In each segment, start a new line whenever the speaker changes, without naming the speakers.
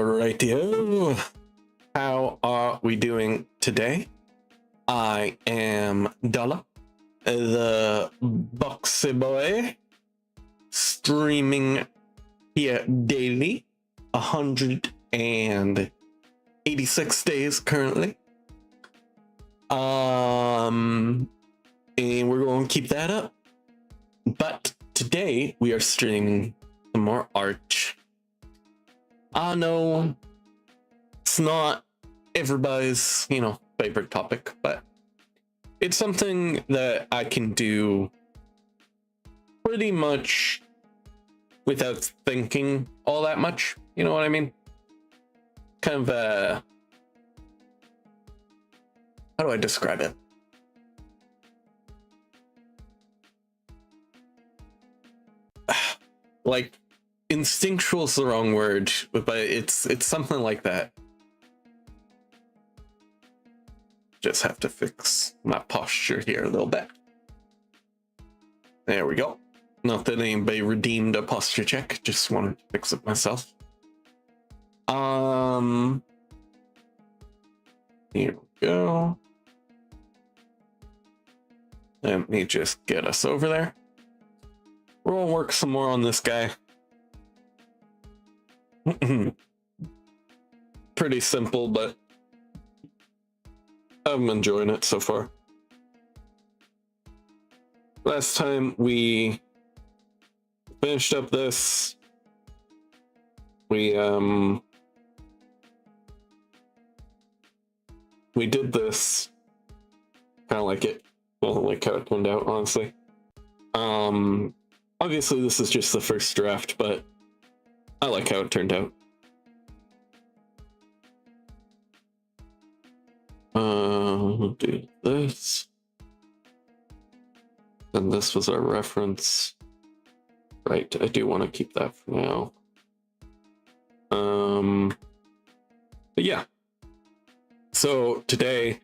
Alrighty-o. How are we doing today? I am Dalah, the Boxy Boy, streaming here daily, 186 days currently. And we're going to keep that up. But today we are streaming some more Arch. I know it's not everybody's, favorite topic, but it's something that I can do pretty much without thinking all that much. You know what I mean? Kind of how do I describe it? Like, instinctual is the wrong word, but it's something like that. Just have to fix my posture here a little bit. There we go. Not that anybody redeemed a posture check, just wanted to fix it myself. Here we go. Let me just get us over there. We're gonna work some more on this guy. Pretty simple, but I'm enjoying it so far. Last time we finished up this, we did this kind of like it. Well, like how it turned out, honestly. Obviously this is just the first draft, but I like how it turned out. We'll do this. And this was our reference. Right, I do want to keep that for now. But yeah. So today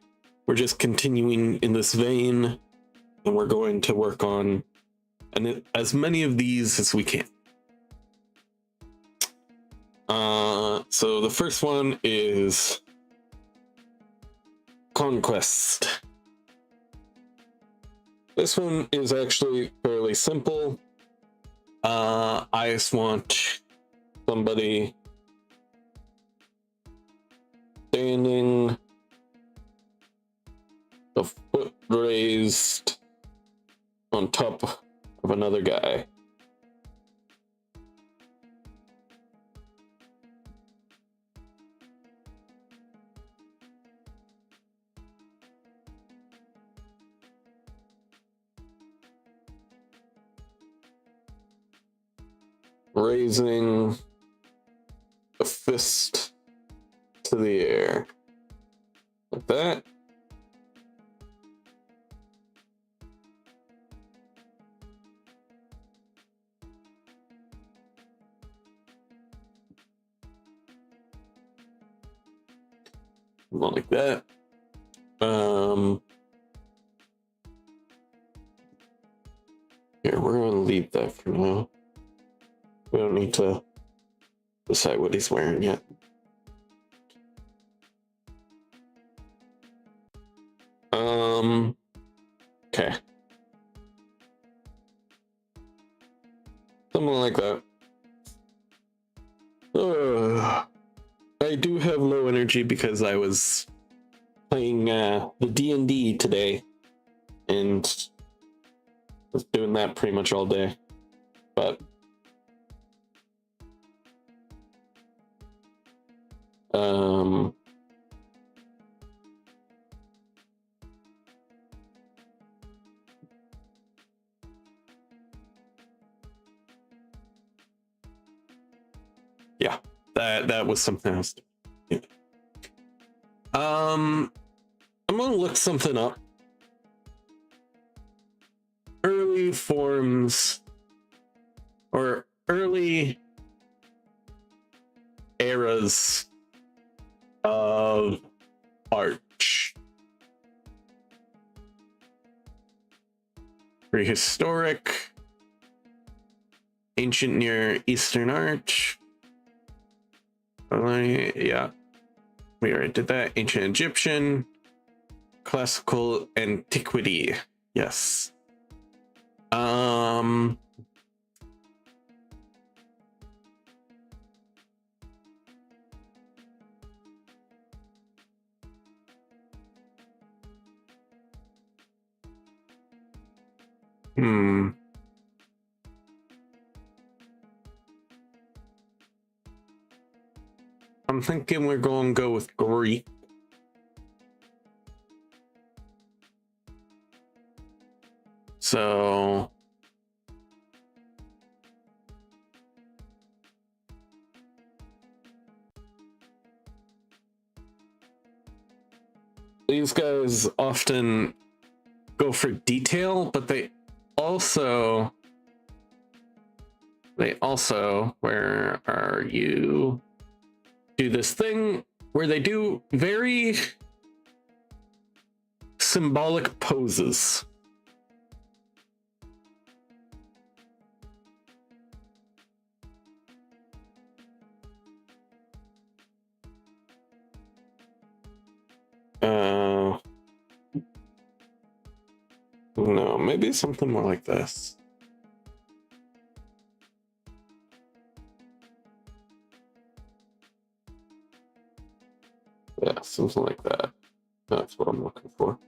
we're just continuing in this vein, and we're going to work on as many of these as we can. So the first one is Conquest. This one is actually fairly simple. I just want somebody standing, a foot raised on top of another guy. Raising a fist to the air. Like that. Not like that. Here, we're gonna leave that for now. We don't need to decide what he's wearing yet. Okay. Something like that. I do have low energy because I was playing the D&D today and was doing that pretty much all day. But yeah, that was something else. Yeah. I'm gonna look something up. Early forms or early eras of Arch. Prehistoric, ancient Near Eastern Arch, Yeah, we already did that. Ancient Egyptian, classical antiquity. Yes. I'm thinking we're going to go with Greek. So these guys often go for detail, but they also, where are you? Do this thing where they do very symbolic poses. No, maybe something more like this. Yeah, something like that. That's what I'm looking for.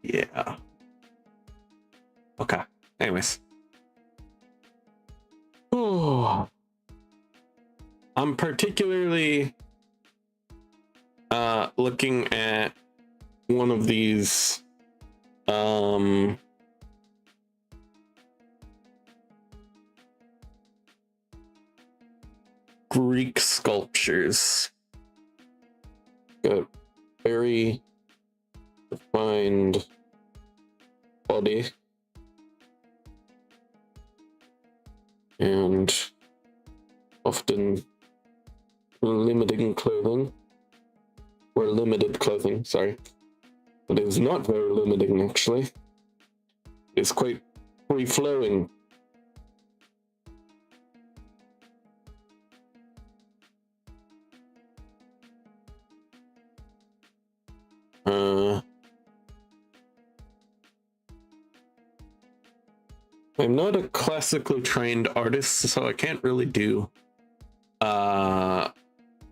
Yeah. Okay. Anyways. Oh. I'm particularly looking at one of these Greek sculptures. Got very defined body and often limited clothing, sorry. But it is not very limiting, actually. It's quite free-flowing. I'm not a classically trained artist, so I can't really do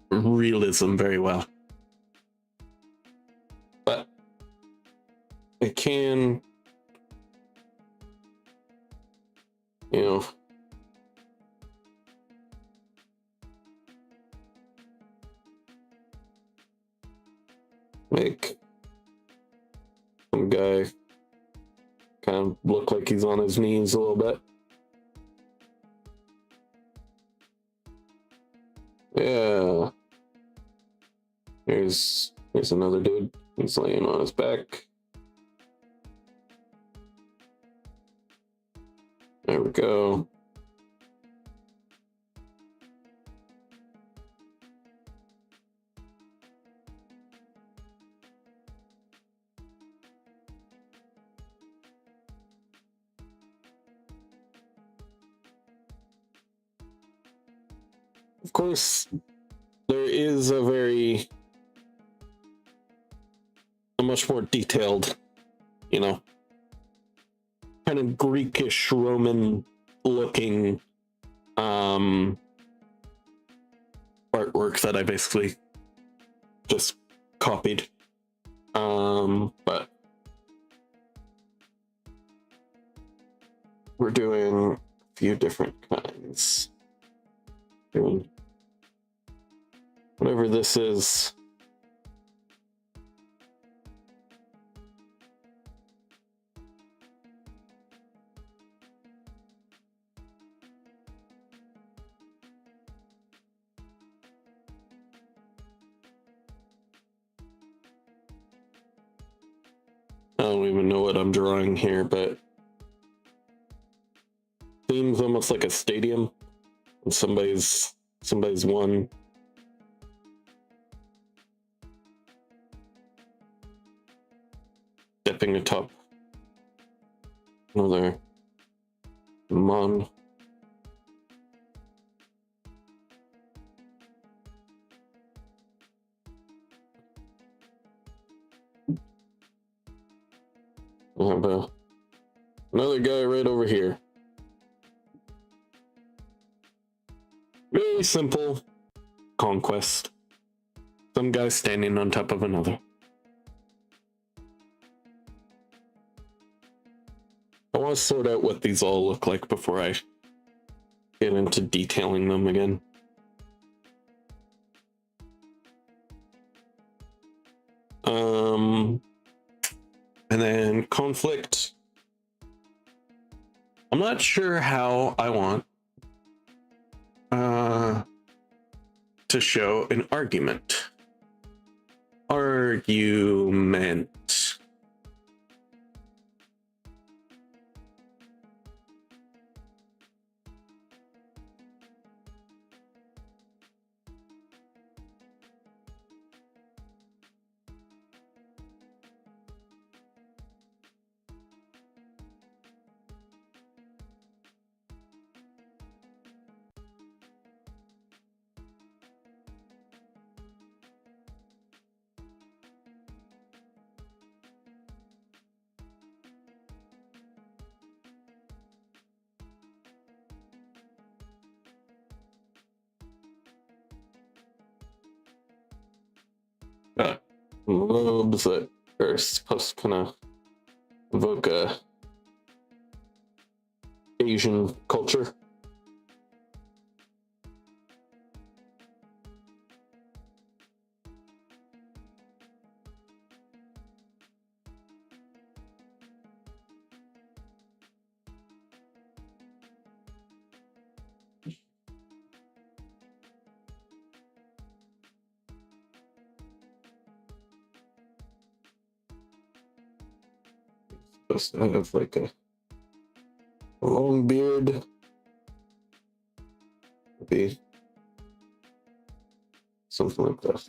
realism very well. But I can, you know, make some guy kind of look like he's on his knees a little bit. Yeah. Here's another dude. He's laying on his back. There we go. Of course, there is a much more detailed, you know, kind of Greekish Roman looking artwork that I basically just copied. But we're doing a few different kinds. Doing whatever this is. I don't even know what I'm drawing here, but It's almost like a stadium. And somebody's won. Stepping atop another mon. I have another guy right over here. Very simple conquest. Some guy standing on top of another. I want to sort out what these all look like before I get into detailing them again. And then conflict. I'm not sure how I want to show an argument. Argument. Lobes that are supposed to kind of evoke a Asian culture. Supposed to have like a long beard. Maybe something like that.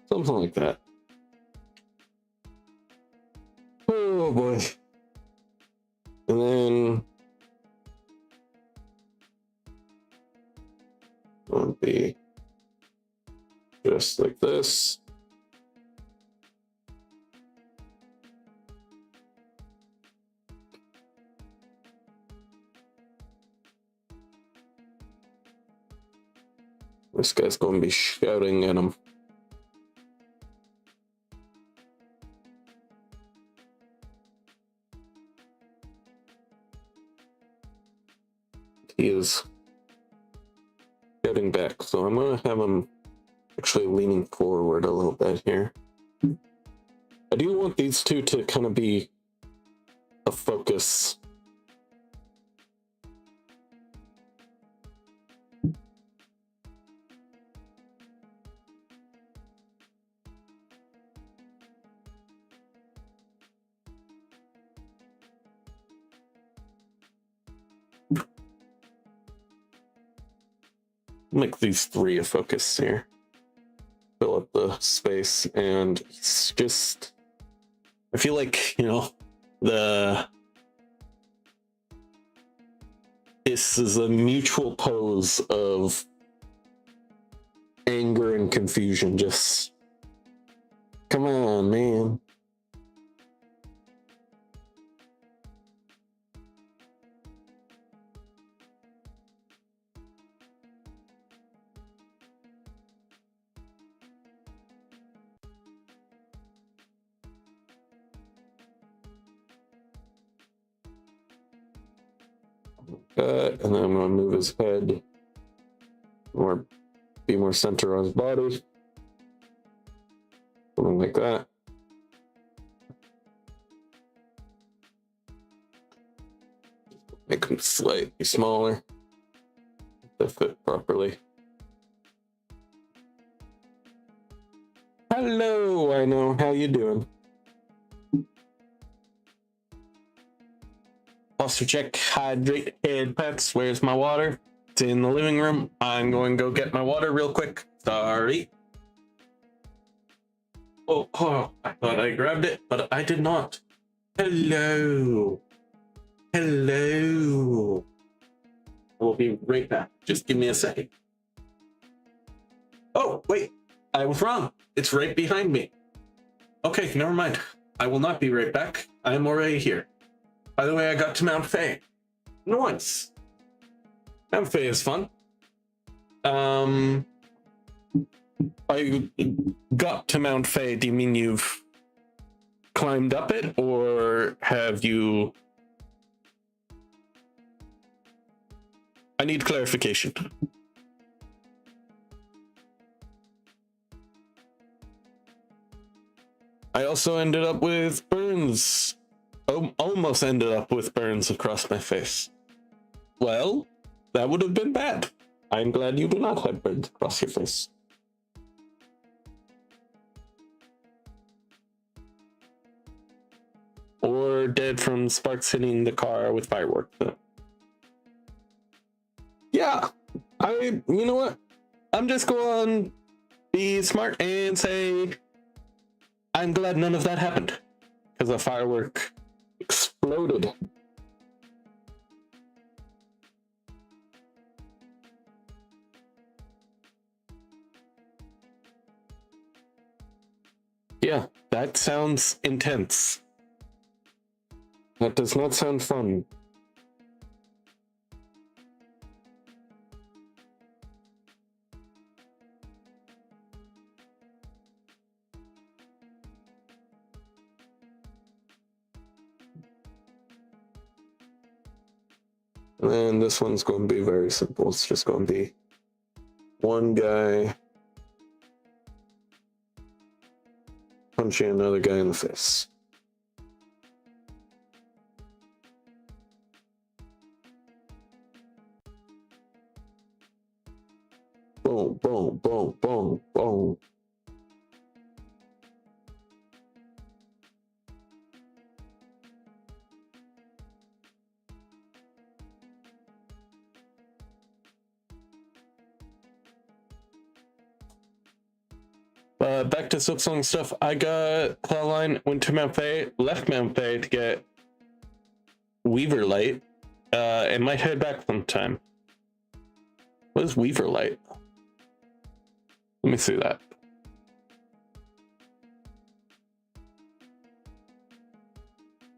Something like that. Oh boy. And then it'll be just like this. This guy's going to be shouting at him. He is shouting back, so I'm going to have him actually leaning forward a little bit here. I do want these two to kind of be a focus. Make these three a focus here. Fill up the space, and it's just, I feel like, you know, this is a mutual pose of anger and confusion. Just come on, man. And then I'm going to move his head or be more center on his body. Something like that. Make him slightly smaller to fit properly. Hello, I know. How you doing? Posture check, hydrate, head pets. Where's my water? It's in the living room. I'm going to go get my water real quick. Sorry. Oh, I thought I grabbed it, but I did not. Hello. Hello. We'll be right back. Just give me a second. Oh, wait. I was wrong. It's right behind me. Okay, never mind. I will not be right back. I'm already here. By the way, I got to Mount Faye. Nice. Mount Faye is fun. I got to Mount Faye. Do you mean you've climbed up it, or have you... I need clarification. I also ended up with burns. Almost ended up with burns across my face. Well, that would have been bad. I'm glad you do not have burns across your face. Or dead from sparks hitting the car with fireworks. Yeah, you know what? I'm just going to be smart and say I'm glad none of that happened, because the firework exploded. Yeah, that sounds intense. That does not sound fun. And this one's going to be very simple. It's just going to be one guy punching another guy in the face. Boom, boom, boom, boom, boom. Back to Silksong stuff. I got Clawline, went to Mount Faye, left Mount Faye to get Weaver Light, and might head back sometime. What is Weaver Light? Let me see that.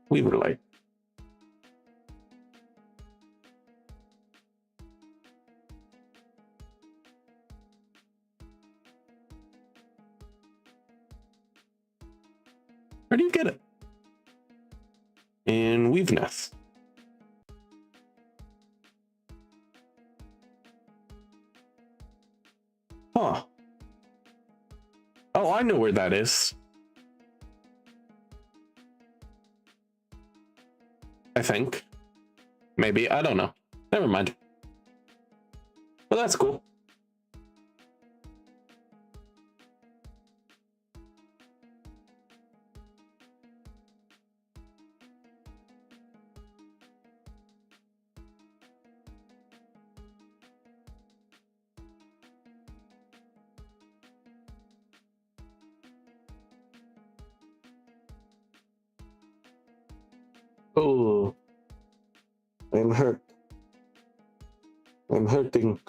Weaver Light. Where do you get it? In Weaveness. Huh. Oh, I know where that is. I think. Maybe. I don't know. Never mind. Well, that's cool. Oh, I'm hurt. I'm hurting.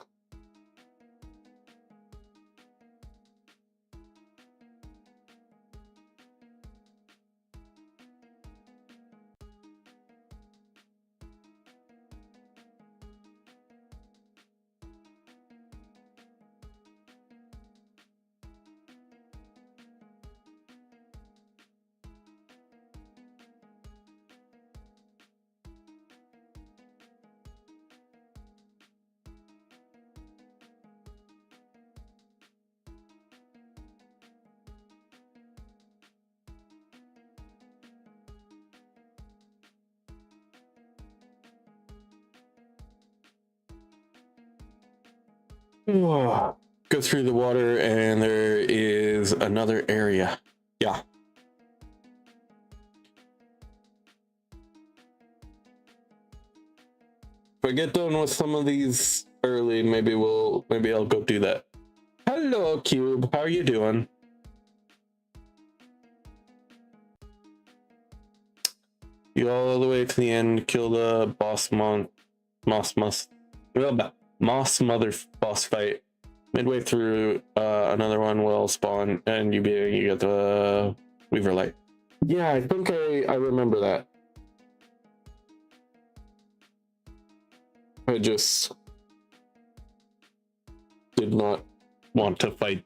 Go through the water and there is another area. Yeah. I get done with some of these early, maybe I'll go do that. Hello, Cube. How are you doing? You all the way to the end, kill the Moss Mother boss fight. Midway through, another one will spawn, and you get the Weaver Light. Yeah, I think I remember that. I just did not want to fight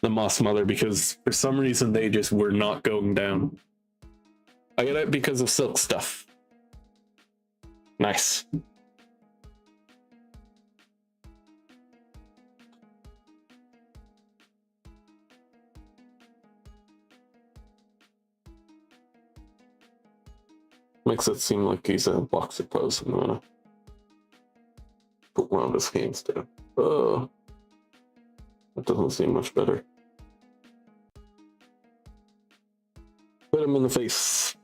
the Moss Mother because for some reason they just were not going down. I get it because of silk stuff. Nice. Makes it seem like he's a boxer pose. I'm gonna put one of his hands down. That doesn't seem much better. Hit him in the face.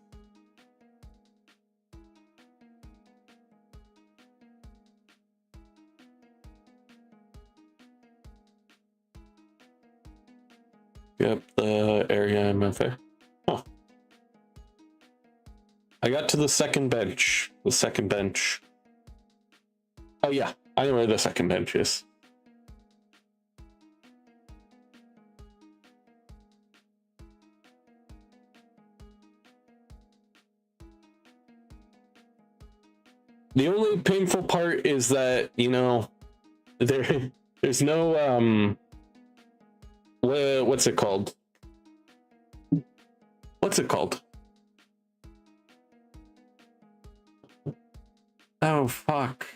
Yep, the area MFA. Huh. I got to the second bench. The second bench. Oh yeah, I know where the second bench is. The only painful part is that, you know, there's no what's it called? What's it called? Oh fuck.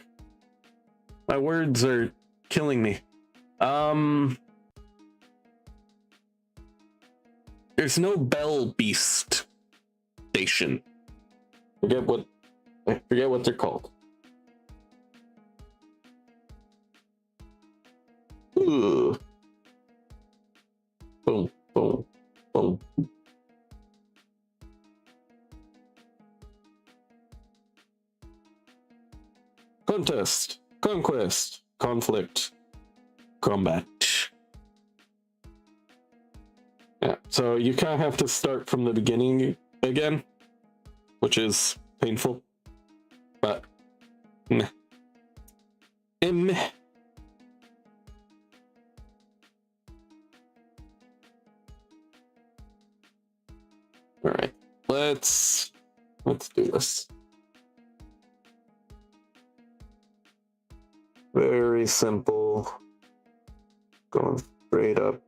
My words are killing me. There's no Bell Beast station. I forget what they're called. Ooh. Boom, boom, boom. Contest, conquest, conflict, combat. Yeah, so you kind of have to start from the beginning again, which is painful, but meh. Meh. All right, let's do this. Very simple. Going straight up.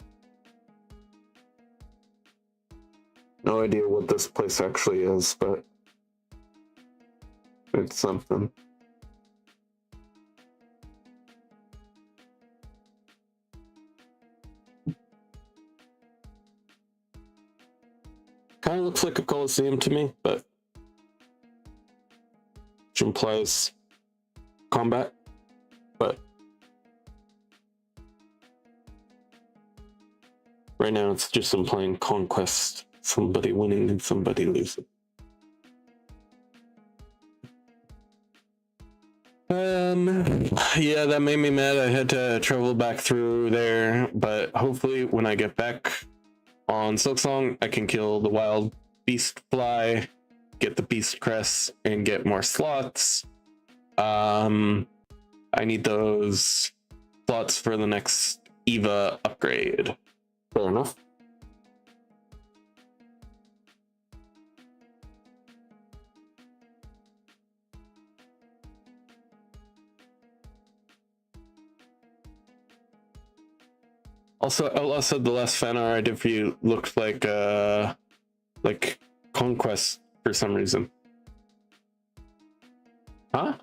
No idea what this place actually is, but it's something. Kind of looks like a Coliseum to me, but which implies combat, but right now it's just implying conquest, somebody winning and somebody losing. Yeah, that made me mad. I had to travel back through there, but hopefully when I get back on Silksong, I can kill the wild beast fly, get the beast crest, and get more slots. I need those slots for the next Eva upgrade. Fair enough. Also, Outlaw said the last fan art I did for you looked like Conquest for some reason. Huh?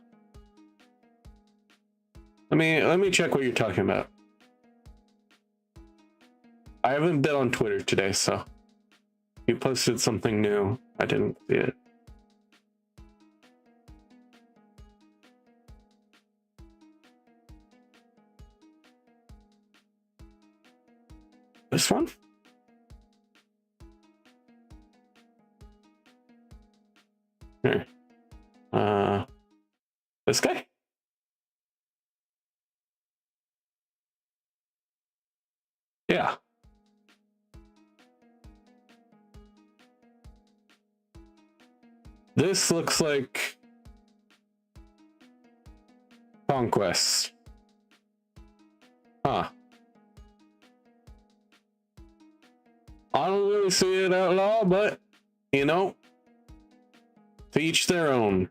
Let me check what you're talking about. I haven't been on Twitter today, so you posted something new. I didn't see it. This one? Here. This guy? Yeah. This looks like Conquest. Huh. I don't really see it outlaw, but you know, to each their own.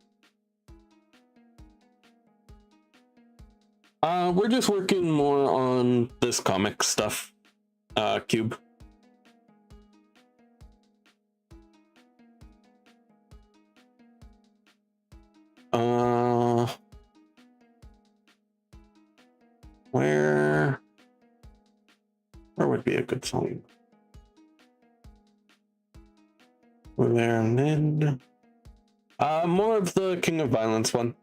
We're just working more on this comic stuff, Cube. Where would be a good song? We're there, and then more of the King of Violence one.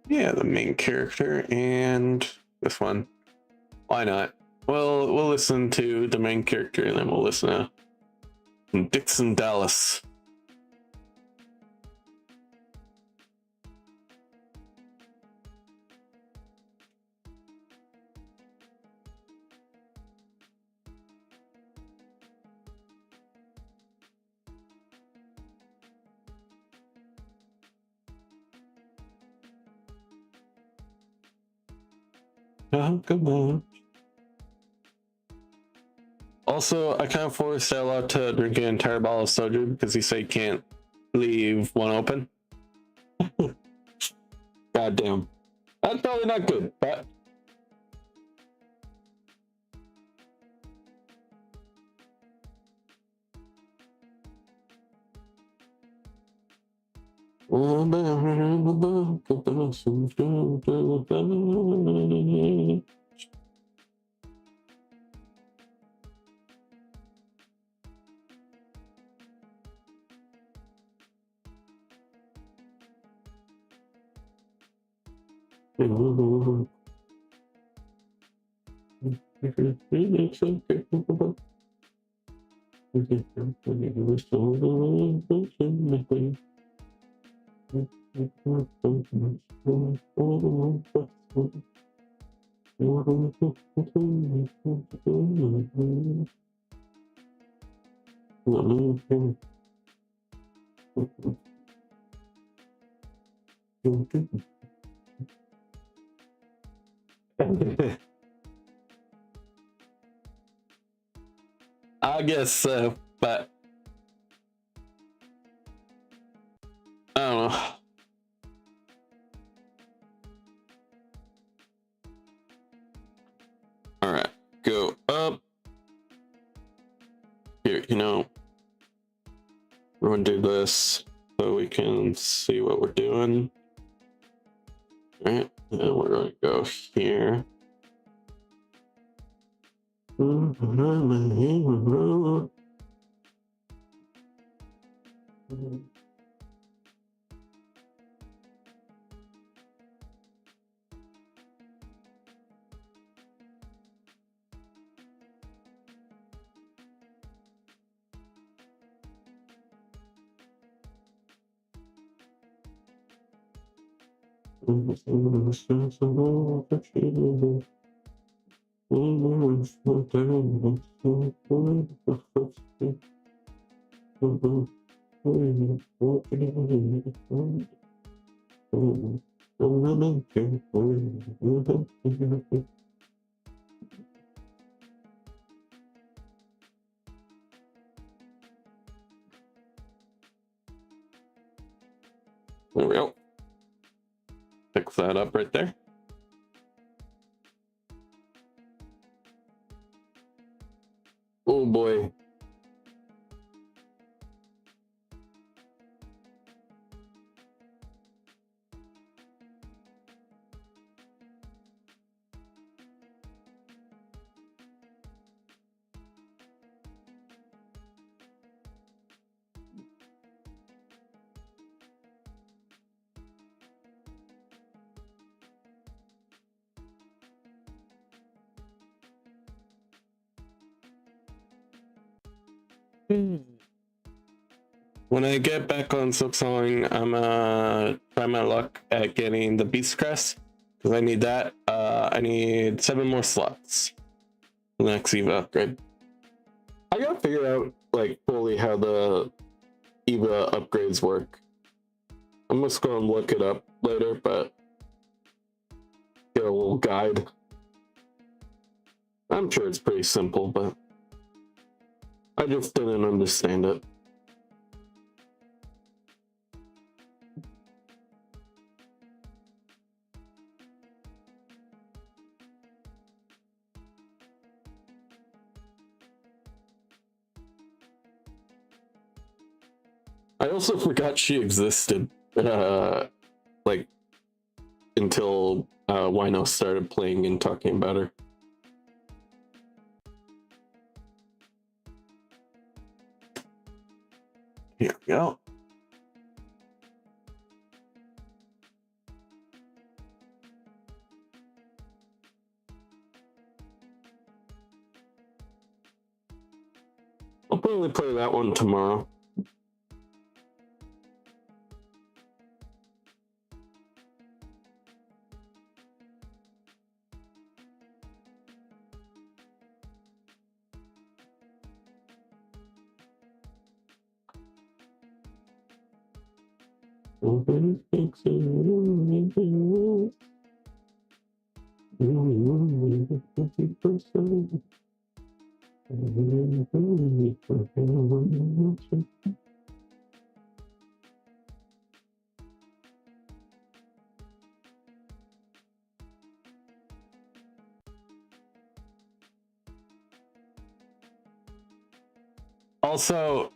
Yeah, the main character and this one. Why not? Well, we'll listen to the main character and then we'll listen to Dixon Dallas. Oh, come on. Also, I can't force Dalah to drink an entire bottle of soju because he said he can't leave one open. Goddamn. That's probably not good, but I guess so, but I don't know. All right, go up here. You know, we're gonna do this so we can see what we're doing. All right, and we're gonna go here. There we go. Fix that up right there. Oh boy. When I get back on silk sawing, I'm try my luck at getting the beast crest because I need that. I need 7 more slots for the next Eva upgrade. I gotta figure out like fully how the Eva upgrades work. I'm just gonna look it up later, but get a little guide. I'm sure it's pretty simple, but I just didn't understand it. I also forgot she existed, like until Wino started playing and talking about her. Here we go. I'll probably play that one tomorrow. Also,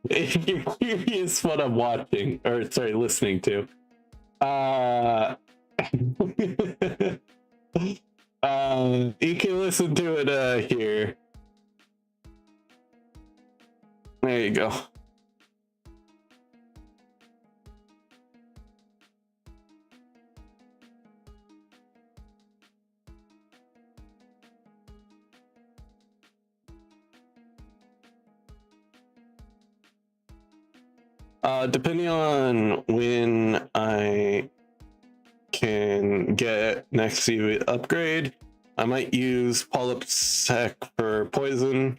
if you're curious what I'm watching, or sorry, listening to, you can listen to it here. There you go. Depending on when I can get next to upgrade, I might use Polyp Sec for poison,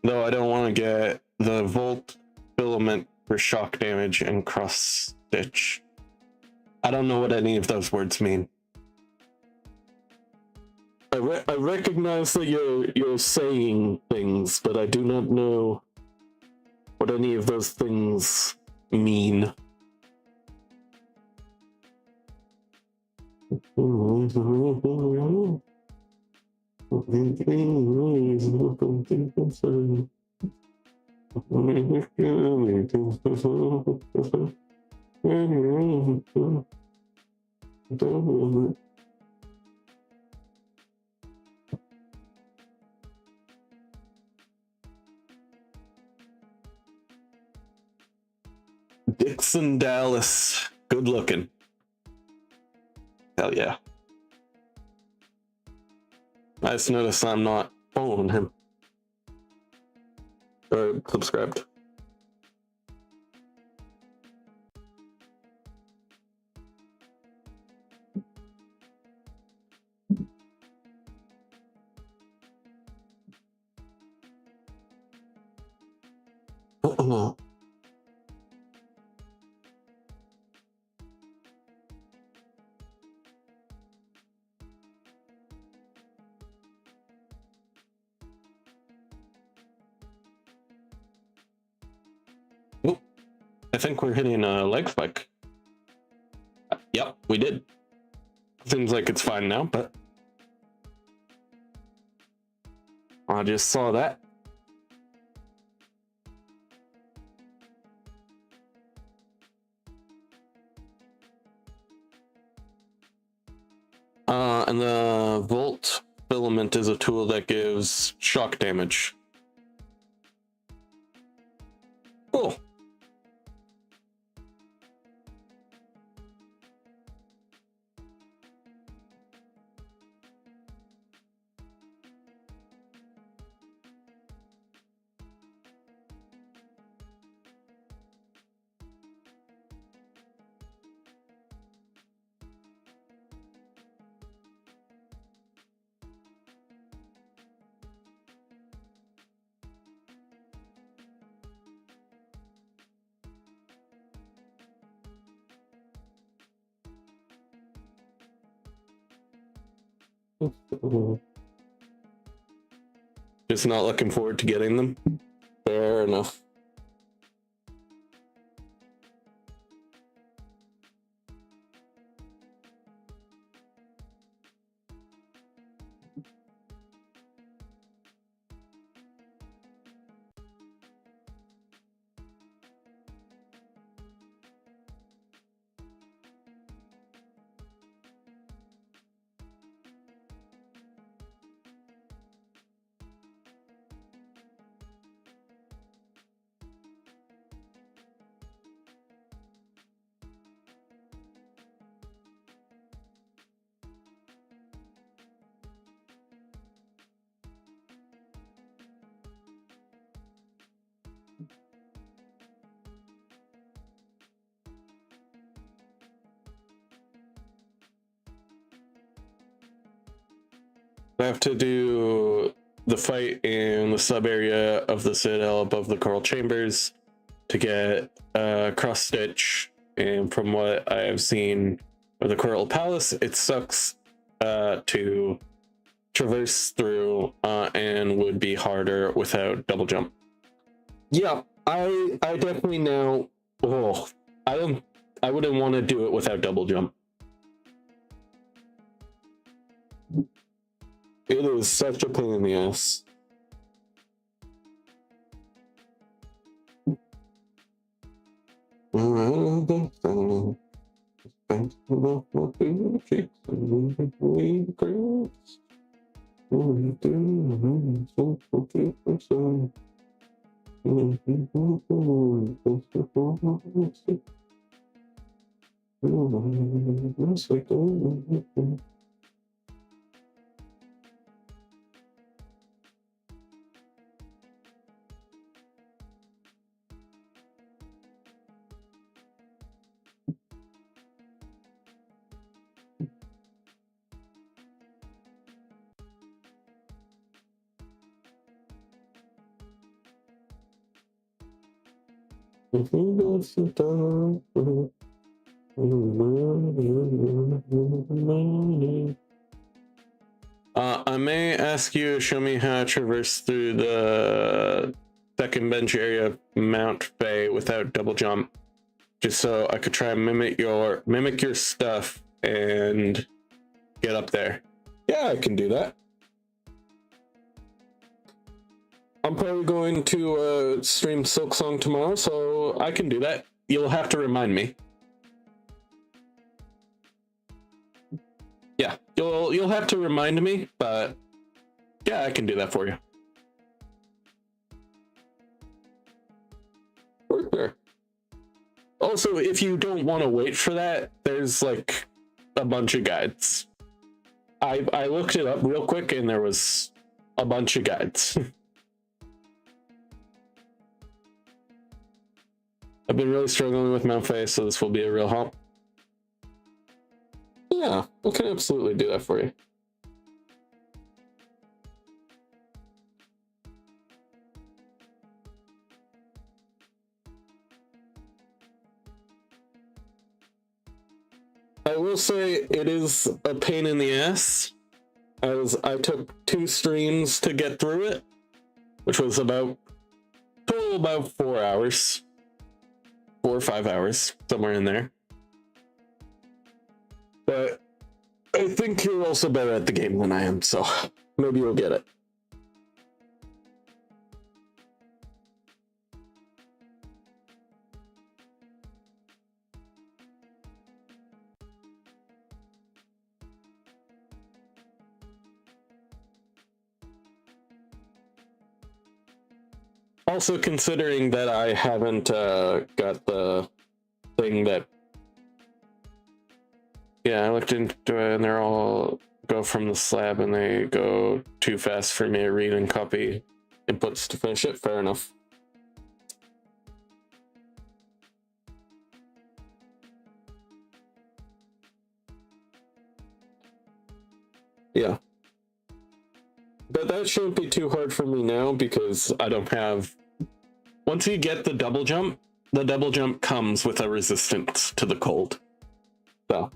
though I don't want to get the Volt Filament for shock damage and cross stitch. I don't know what any of those words mean. I recognize that you're saying things, but I do not know what any of those things mean. Dixon Dallas, good looking. Hell yeah. I just noticed I'm not following him. Or subscribed. I think we're hitting a leg spike. Yep, we did. Seems like it's fine now, but I just saw that. And the Volt Filament is a tool that gives shock damage. Cool. Just not looking forward to getting them. Fair enough. I have to do the fight in the sub area of the Citadel above the Coral Chambers to get cross stitch, and from what I have seen of the Coral Palace, it sucks to traverse through and would be harder without double jump. Yeah, I definitely now. Oh, I wouldn't want to do it without double jump. It is such a pain in the ass. I may ask you to show me how to traverse through the second bench area of Mount Faye without double jump, just so I could try and mimic your stuff and get up there. Yeah, I can do that. I'm probably going to stream Silksong tomorrow, so I can do that. You'll have to remind me. Yeah, you'll have to remind me, but yeah, I can do that for you. For sure. Also, if you don't want to wait for that, there's like a bunch of guides. I looked it up real quick and there was a bunch of guides. I've been really struggling with Mount Faye, so this will be a real help. Yeah, I can absolutely do that for you. I will say it is a pain in the ass, as I took 2 streams to get through it, which was about 4 hours. 4 or 5 hours, somewhere in there. But I think you're also better at the game than I am, so maybe you'll get it. Also, considering that I haven't got the thing that... Yeah, I looked into it and they're all go from the slab and they go too fast for me to read and copy inputs to finish it. Fair enough. Yeah. But that shouldn't be too hard for me now because I don't have... Once you get the double jump comes with a resistance to the cold. So...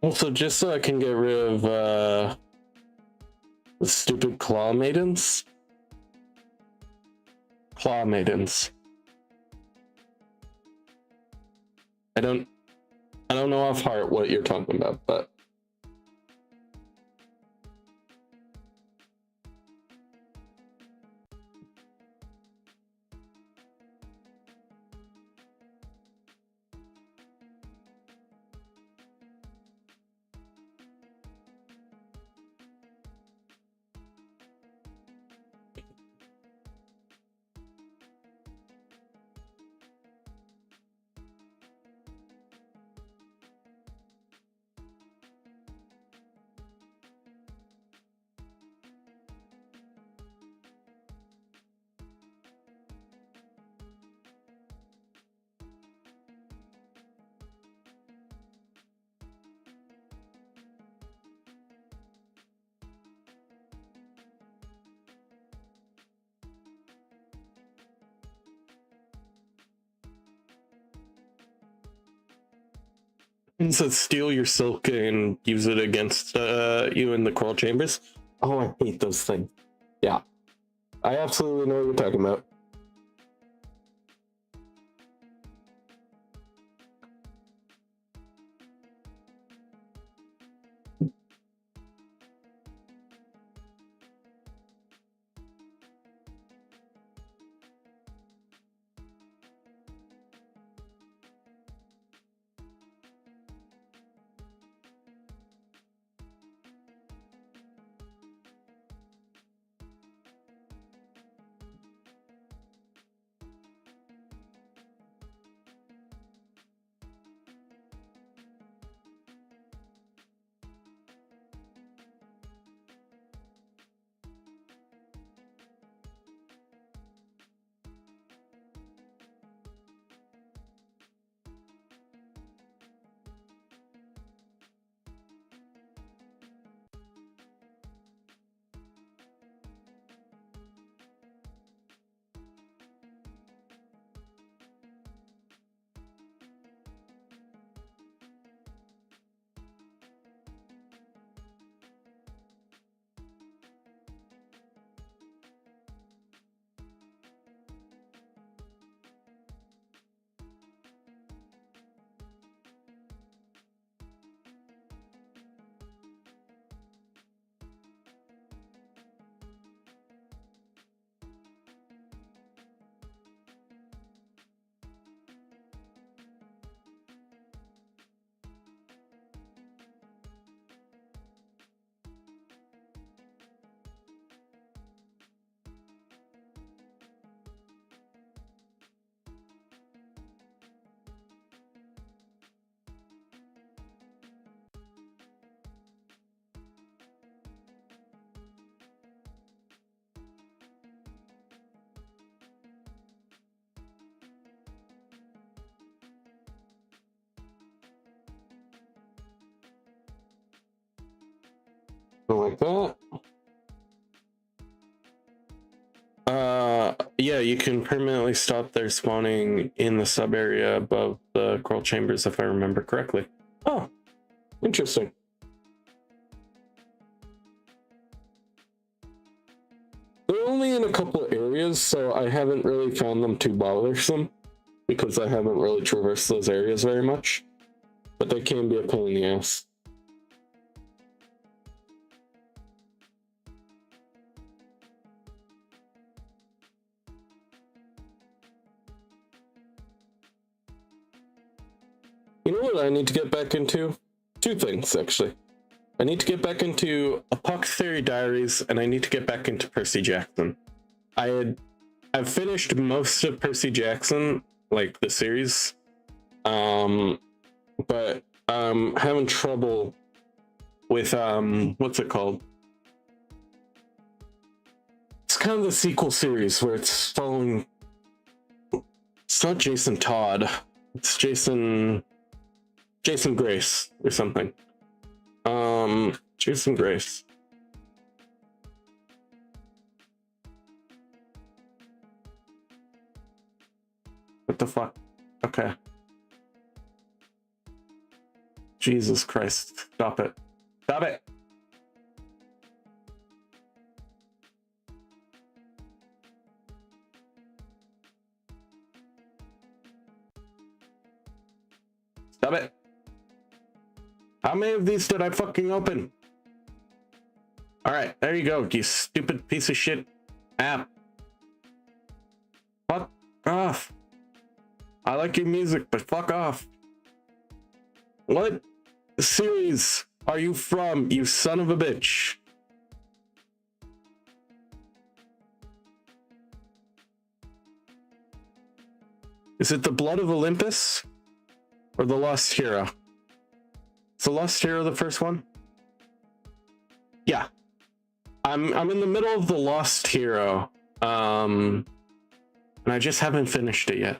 Also, just so I can get rid of the stupid claw maidens. Claw maidens. I don't know off heart what you're talking about, but so steal your silk and use it against you in the coral chambers. Oh, I hate those things. Yeah, I absolutely know what you're talking about. Like that. Yeah, you can permanently stop their spawning in the sub area above the coral chambers, if I remember correctly. Oh, interesting. They're only in a couple of areas, so I haven't really found them too bothersome because I haven't really traversed those areas very much. But they can be a pain in the ass. You know what I need to get back into? Two things, actually. I need to get back into Apothecary Diaries, and I need to get back into Percy Jackson. I've finished most of Percy Jackson, like the series, but I'm having trouble with what's it called? It's kind of the sequel series where it's following. It's not Jason Todd. It's Jason Grace or something. Jason Grace. What the fuck? Okay. Jesus Christ. Stop it. Stop it. Stop it. How many of these did I fucking open? Alright, there you go, you stupid piece of shit app. Fuck off. I like your music, but fuck off. What series are you from, you son of a bitch? Is it the Blood of Olympus? Or the Lost Hero? Is the Lost Hero the first one? Yeah. I'm in the middle of the Lost Hero. And I just haven't finished it yet.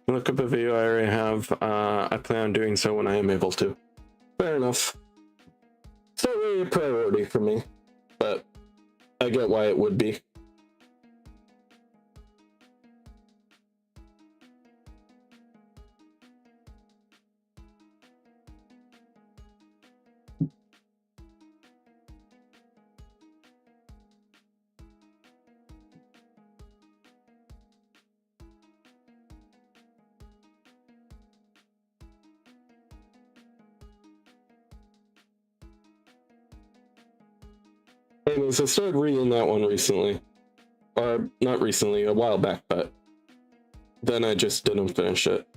Look up a video I already have. I plan on doing so when I am able to. Fair enough. It's not really a priority for me, but I get why it would be. Anyways, I started reading that one recently. Not recently, a while back, but then I just didn't finish it.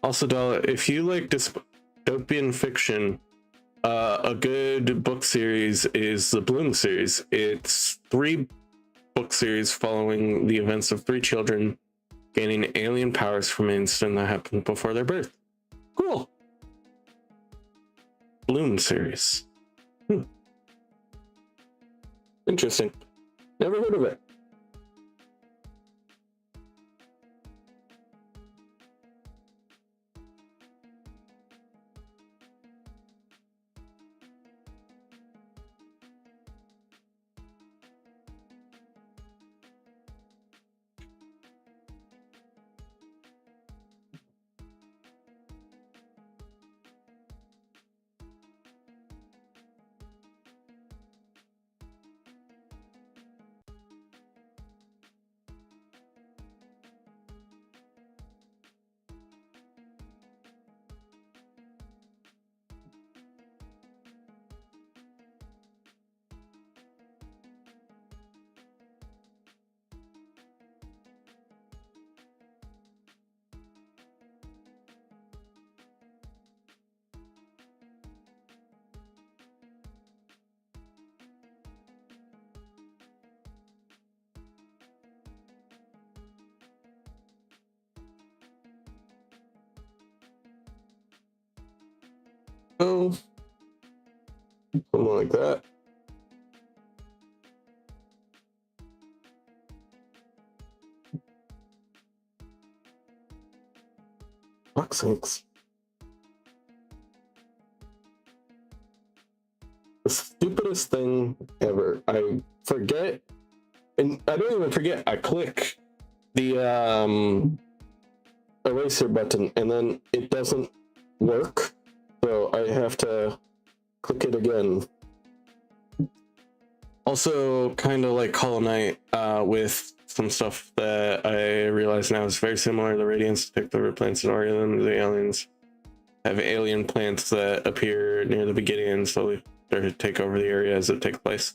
Also, Dalah, if you like dystopian fiction, a good book series is the Bloom series. It's 3 book series following the events of 3 children gaining alien powers from an incident that happened before their birth. Cool. Bloom series. Interesting. Never heard of it. Oh, something like that. Fuck sakes. The stupidest thing ever. I forget, and I don't even forget, I click the eraser button and then it doesn't work. So I have to click it again. Also, kind of like Hollow Knight, with some stuff that I realize now is very similar. The Radiants take over plants and orient them. The aliens have alien plants that appear near the beginning and slowly start to take over the area as it takes place.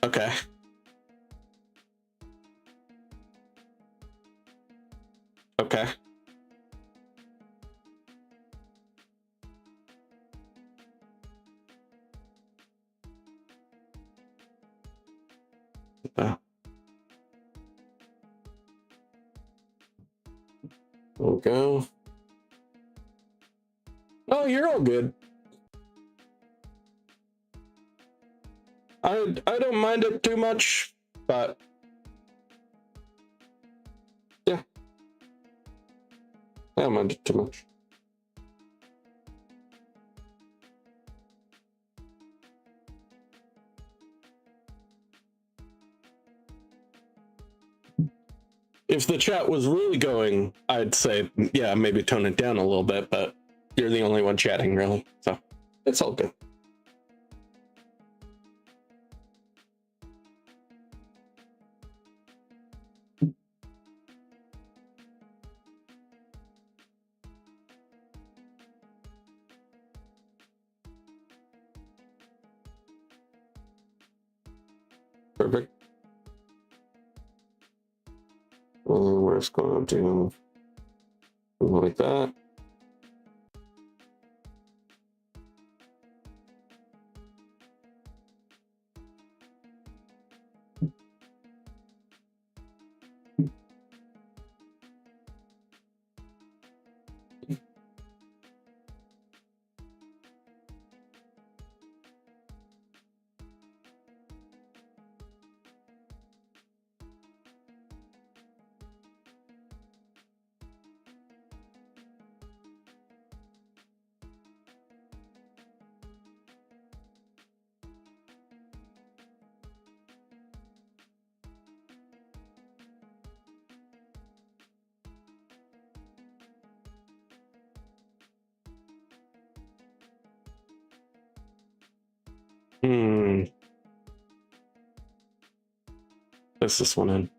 Okay. Okay. There we go. Oh No, you're all good. I don't mind it too much, but yeah, I don't mind it too much. If the chat was really going, I'd say, yeah, maybe tone it down a little bit, but you're the only one chatting, really, so it's all good. Perfect. We're just going to do something like that. Let's this one in.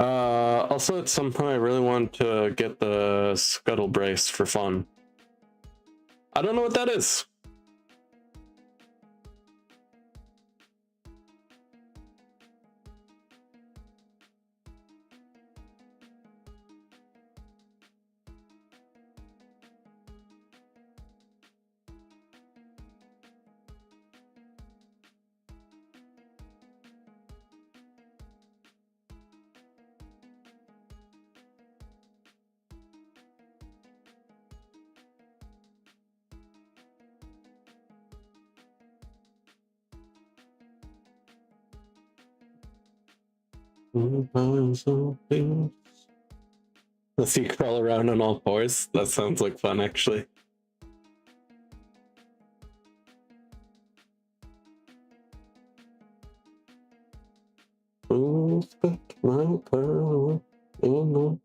Also, at some point, I really want to get the scuttle brace for fun. I don't know what that is. Let's see, crawl around on all fours. That sounds like fun, actually. My pearl in the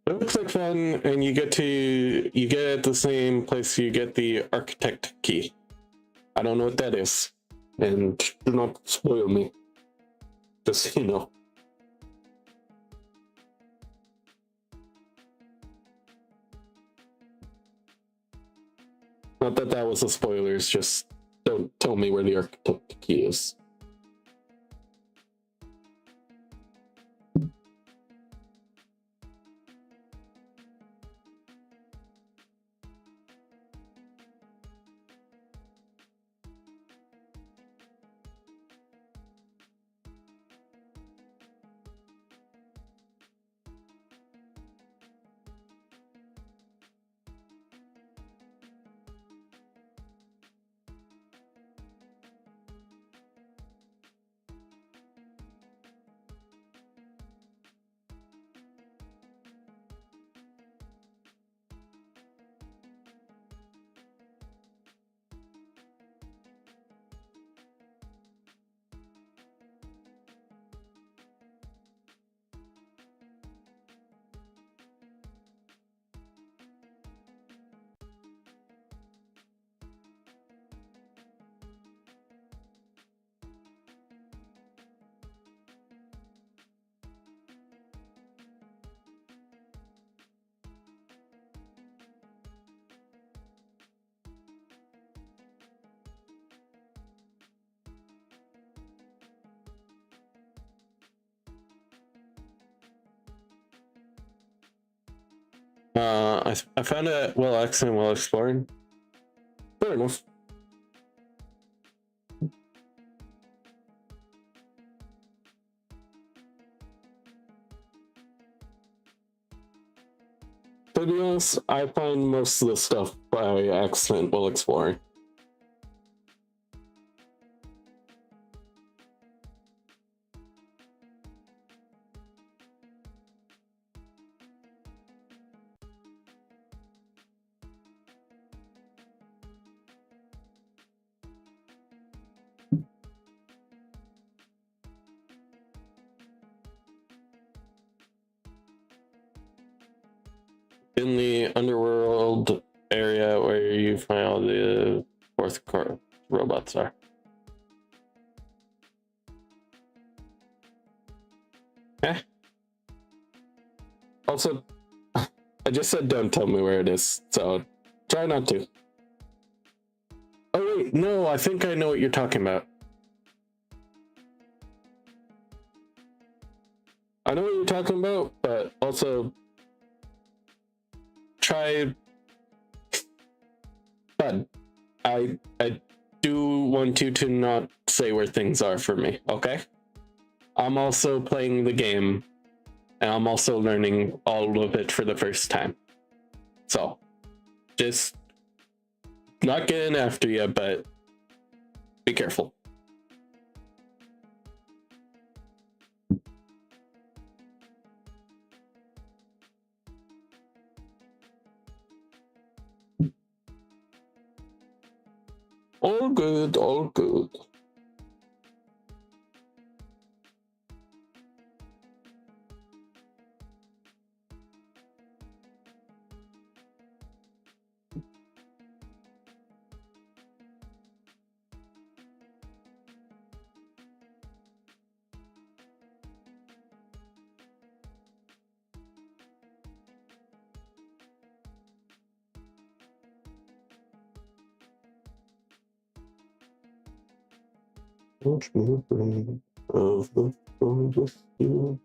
It looks like fun, and you get at the same place you get the architect key. I don't know what that is, and do not spoil me. Just so you know. Not that that was a spoiler, it's just don't tell me where the architect key is. I found it well excellent while exploring. Fair enough. To be honest, I find most of the stuff by accident while exploring. In the underworld area where you find all the fourth core robots are. Eh. Also, I just said don't tell me where it is, so try not to. Oh wait, no, I think I know what you're talking about. I know what you're talking about, but also try. But I do want you to not say where things are for me, okay? I'm also playing the game, and I'm also learning all of it for the first time. So, just not getting after you, but be careful. All good, all good. Watch me brain of the gorgeous you.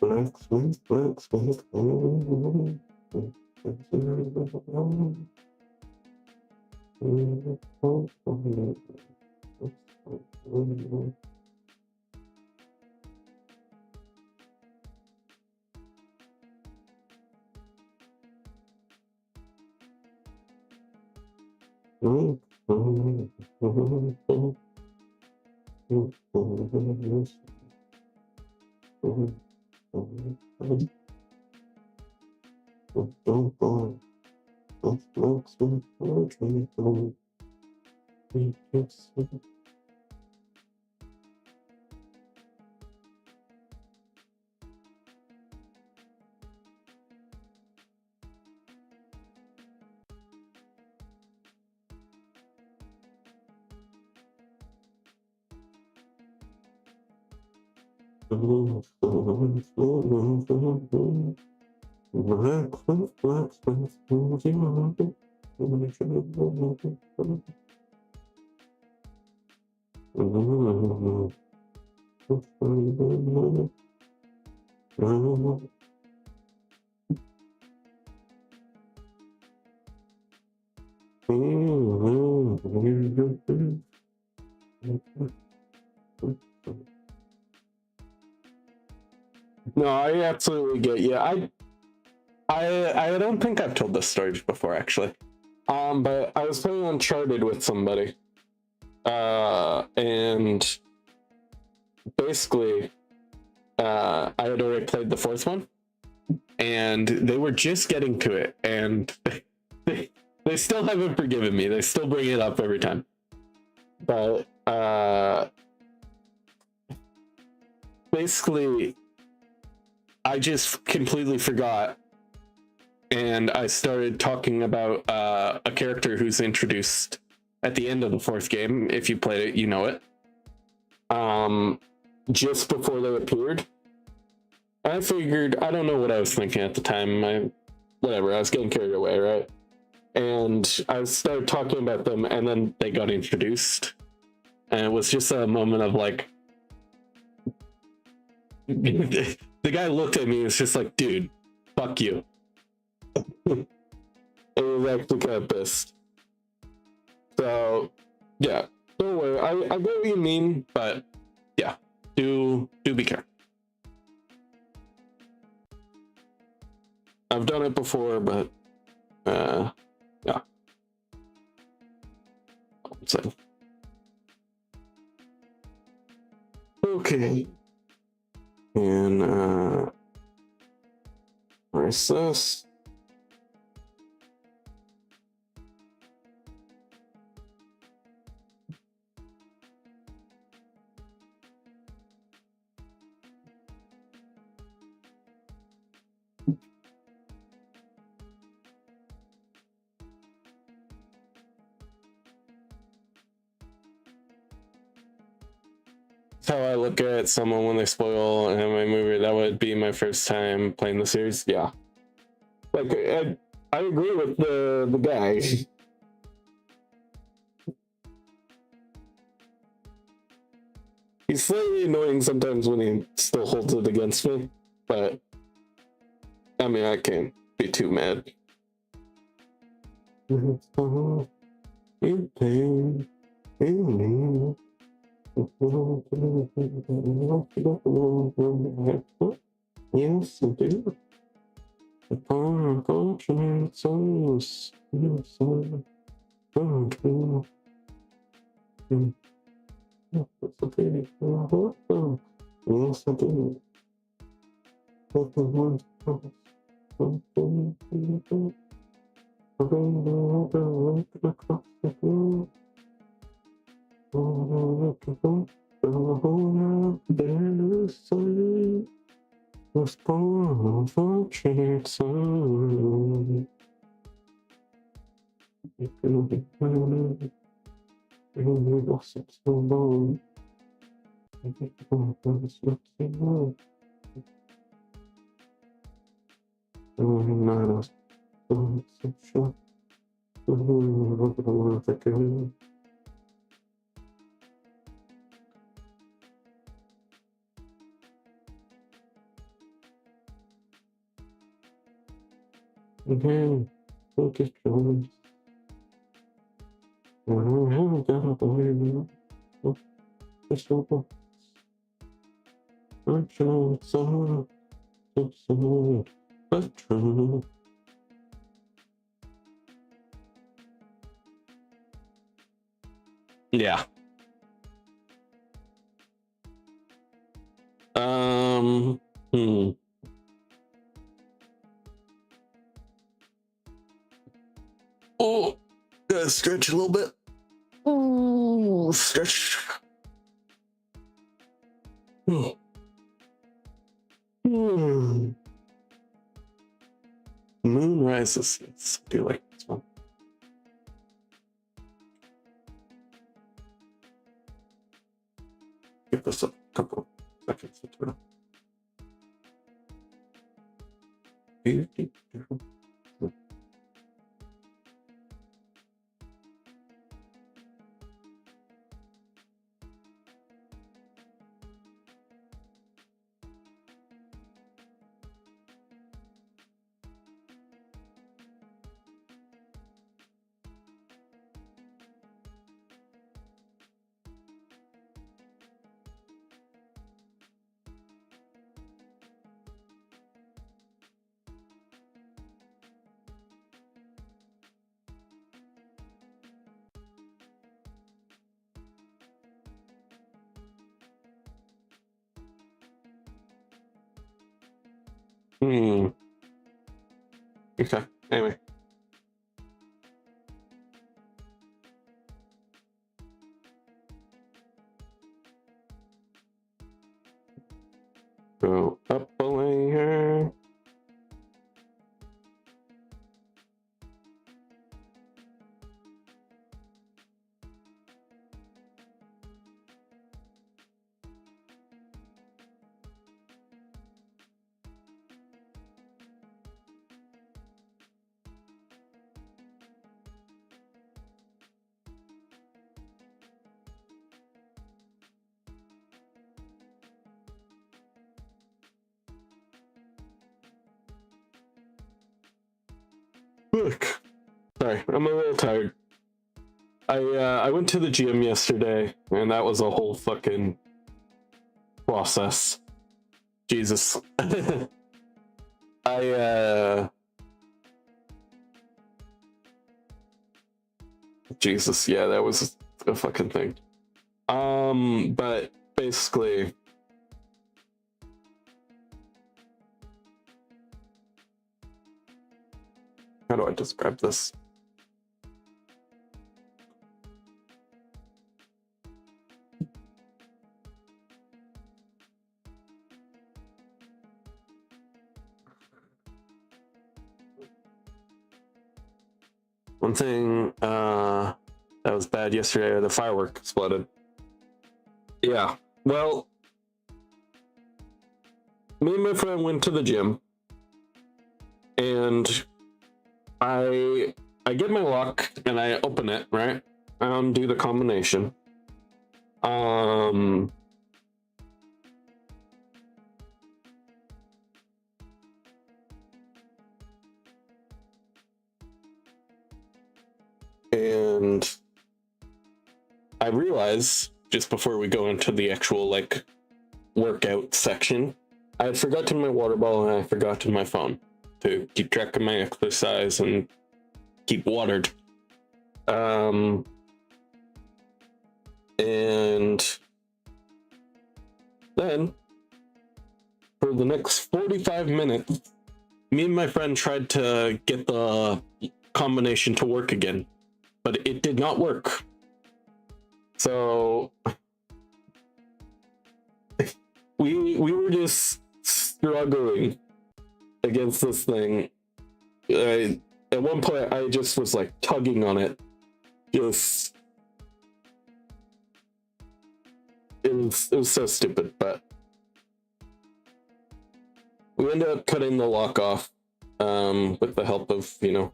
Blacksmith, blacksmith, No, I absolutely get you. I don't think I've told this story before actually. But I was playing Uncharted with somebody. And basically I had already played the fourth one and they were just getting to it and they still haven't forgiven me. They still bring it up every time. But basically I just completely forgot and I started talking about a character who's introduced at the end of the fourth game. If you played it, you know it. Just before they appeared. I figured, I don't know what I was thinking at the time. Whatever, I was getting carried away, right? And I started talking about them, and then they got introduced. And it was just a moment of like, the guy looked at me and was just like, dude, fuck you. And he was actually kind of pissed. So, yeah, don't worry. I get what you mean, but yeah, do be careful. I've done it before, but yeah. So. Okay. And where's this? That's how I look at someone when they spoil an anime movie. That would be my first time playing the series. Yeah, like I agree with the guy. He's slightly annoying sometimes when he still holds it against me, but I mean I can't be too mad. Yes, I do. Unfortunate souls. Yes, I do. Was born unfortunate son. You can be found. You lost it so long. I think I'm going to see more. I'm not a stone, so sure. Look at the world again. Again, look at Jones. I haven't got a boy. Just open. Virtual song. But true. Yeah. Hmm. Oh, gotta stretch a little bit. Oh, stretch. Hmm. Moon rises. Let's do like this one. Give this a couple seconds to turn on. Okay, anyway. Go up a layer. fuck. Sorry, I'm a little tired. I went to the gym yesterday, and that was a whole fucking process. Jesus. Jesus, yeah, that was a fucking thing. But basically, how do I describe this? One thing that was bad yesterday, the firework exploded. Yeah, well, me and my friend went to the gym, and I get my lock and I open it, right? I undo the combination. And I realize just before we go into the actual like workout section, I had forgotten my water bottle and I forgotten my phone to keep track of my exercise and keep watered. And then for the next 45 minutes, me and my friend tried to get the combination to work again, but it did not work. So we were just struggling against this thing. At one point, I just was like tugging on it. Just it was so stupid, but we ended up cutting the lock off with the help of, you know,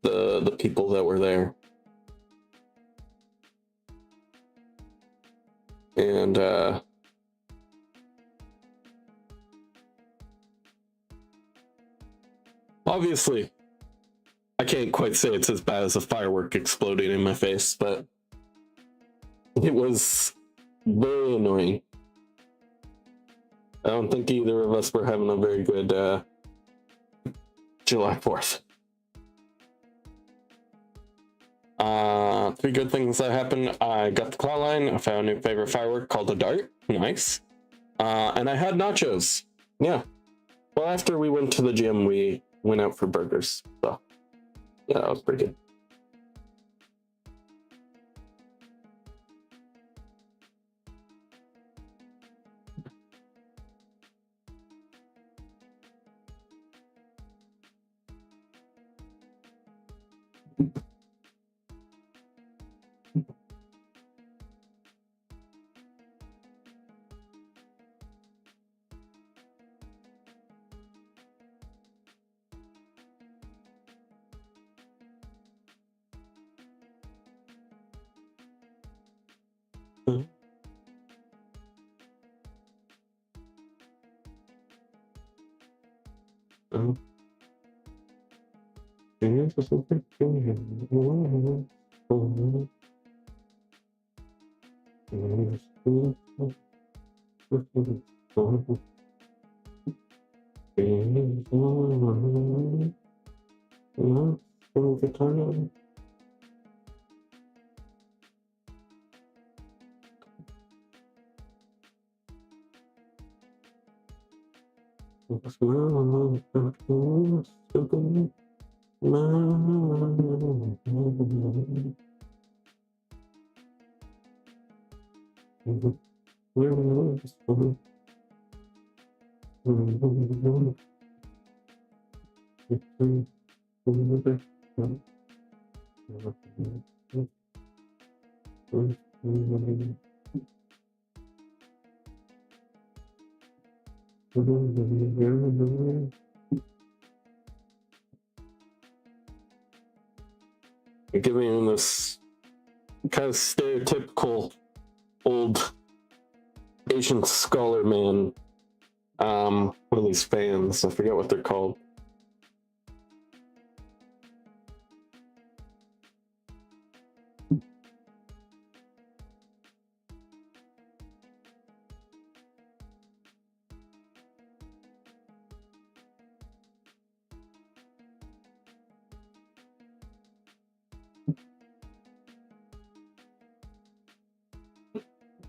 the people that were there. And obviously, I can't quite say it's as bad as a firework exploding in my face, but it was very annoying. I don't think either of us were having a very good July 4th. Three good things that happened. I got the claw line. I found a new favorite firework called a dart. Nice. And I had nachos. Yeah. Well, after we went to the gym, we went out for burgers. So, yeah, that was pretty good. You're giving this kind of stereotypical old Asian scholar man, one of these fans. I forget what they're called.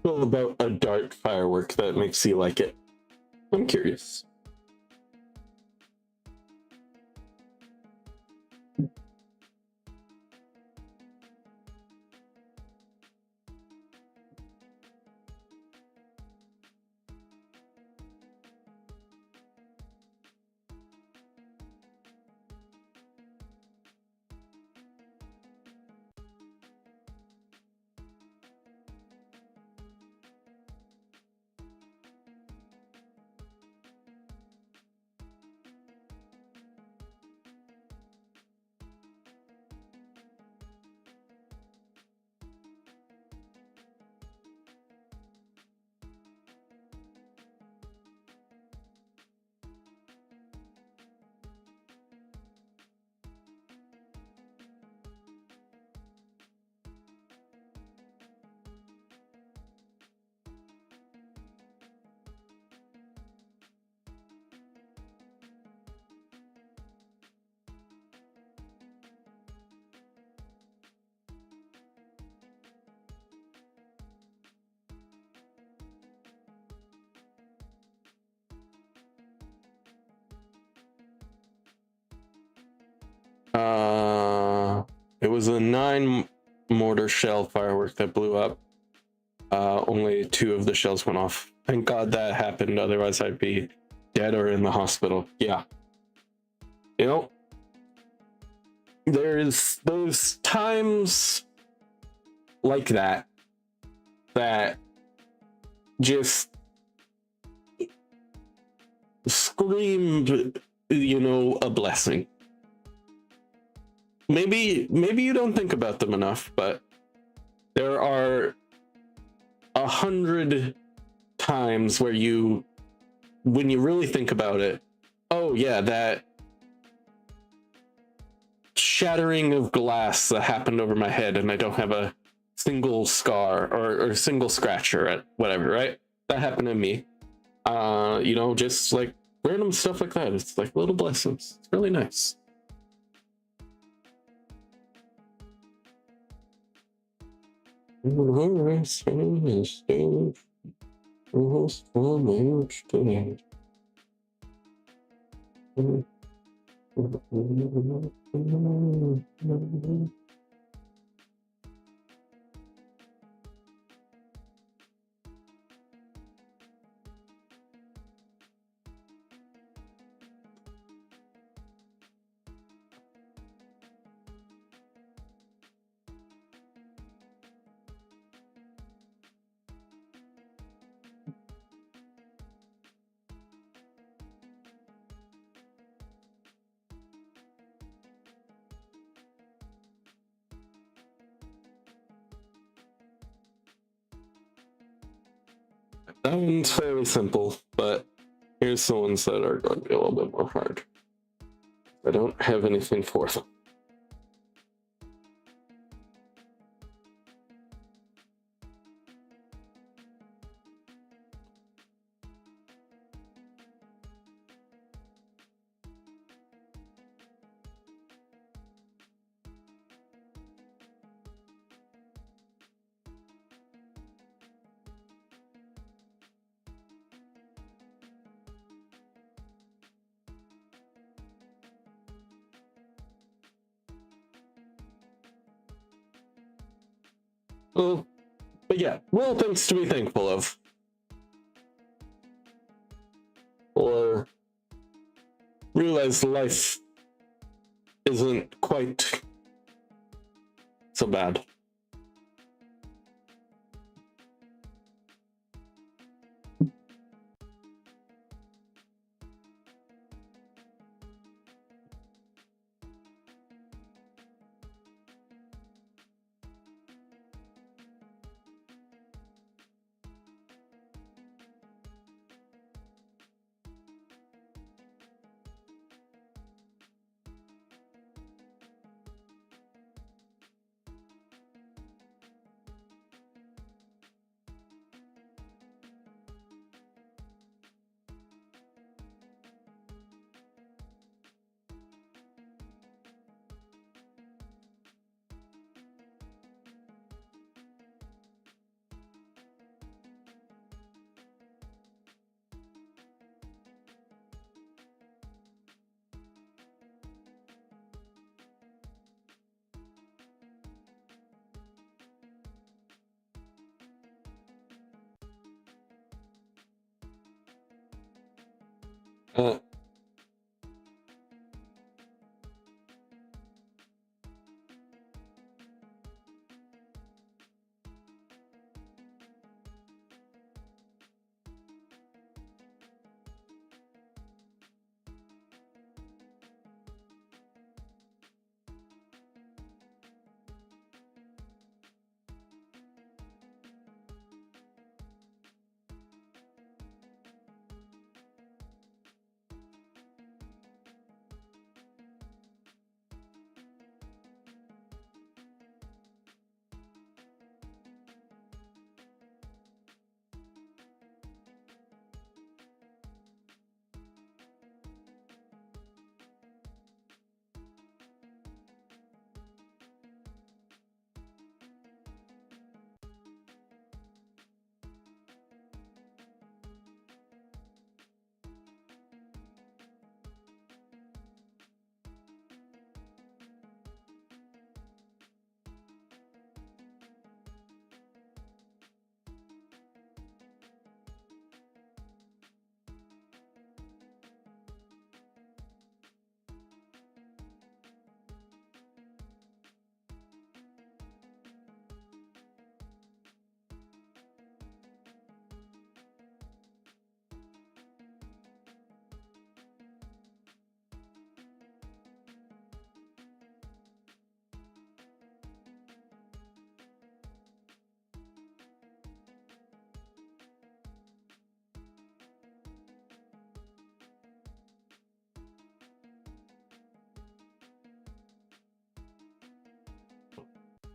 Well, about a dart firework that makes you like it? I'm curious. It was a 9 mortar shell firework that blew up. Only 2 of the shells went off. Thank God that happened, otherwise I'd be dead or in the hospital. Yeah. You know, there's those times like that that just screamed, a blessing. Maybe you don't think about them enough, but there are 100 times where when you really think about it, oh yeah, that shattering of glass that happened over my head and I don't have a single scar or single scratch or whatever, right? That happened to me. Just like random stuff like that. It's like little blessings. It's really nice. That one's fairly simple, but here's the ones that are going to be a little bit more hard. I don't have anything for them. Well, but yeah, little things to be thankful of. Or realize life isn't quite so bad. Uh,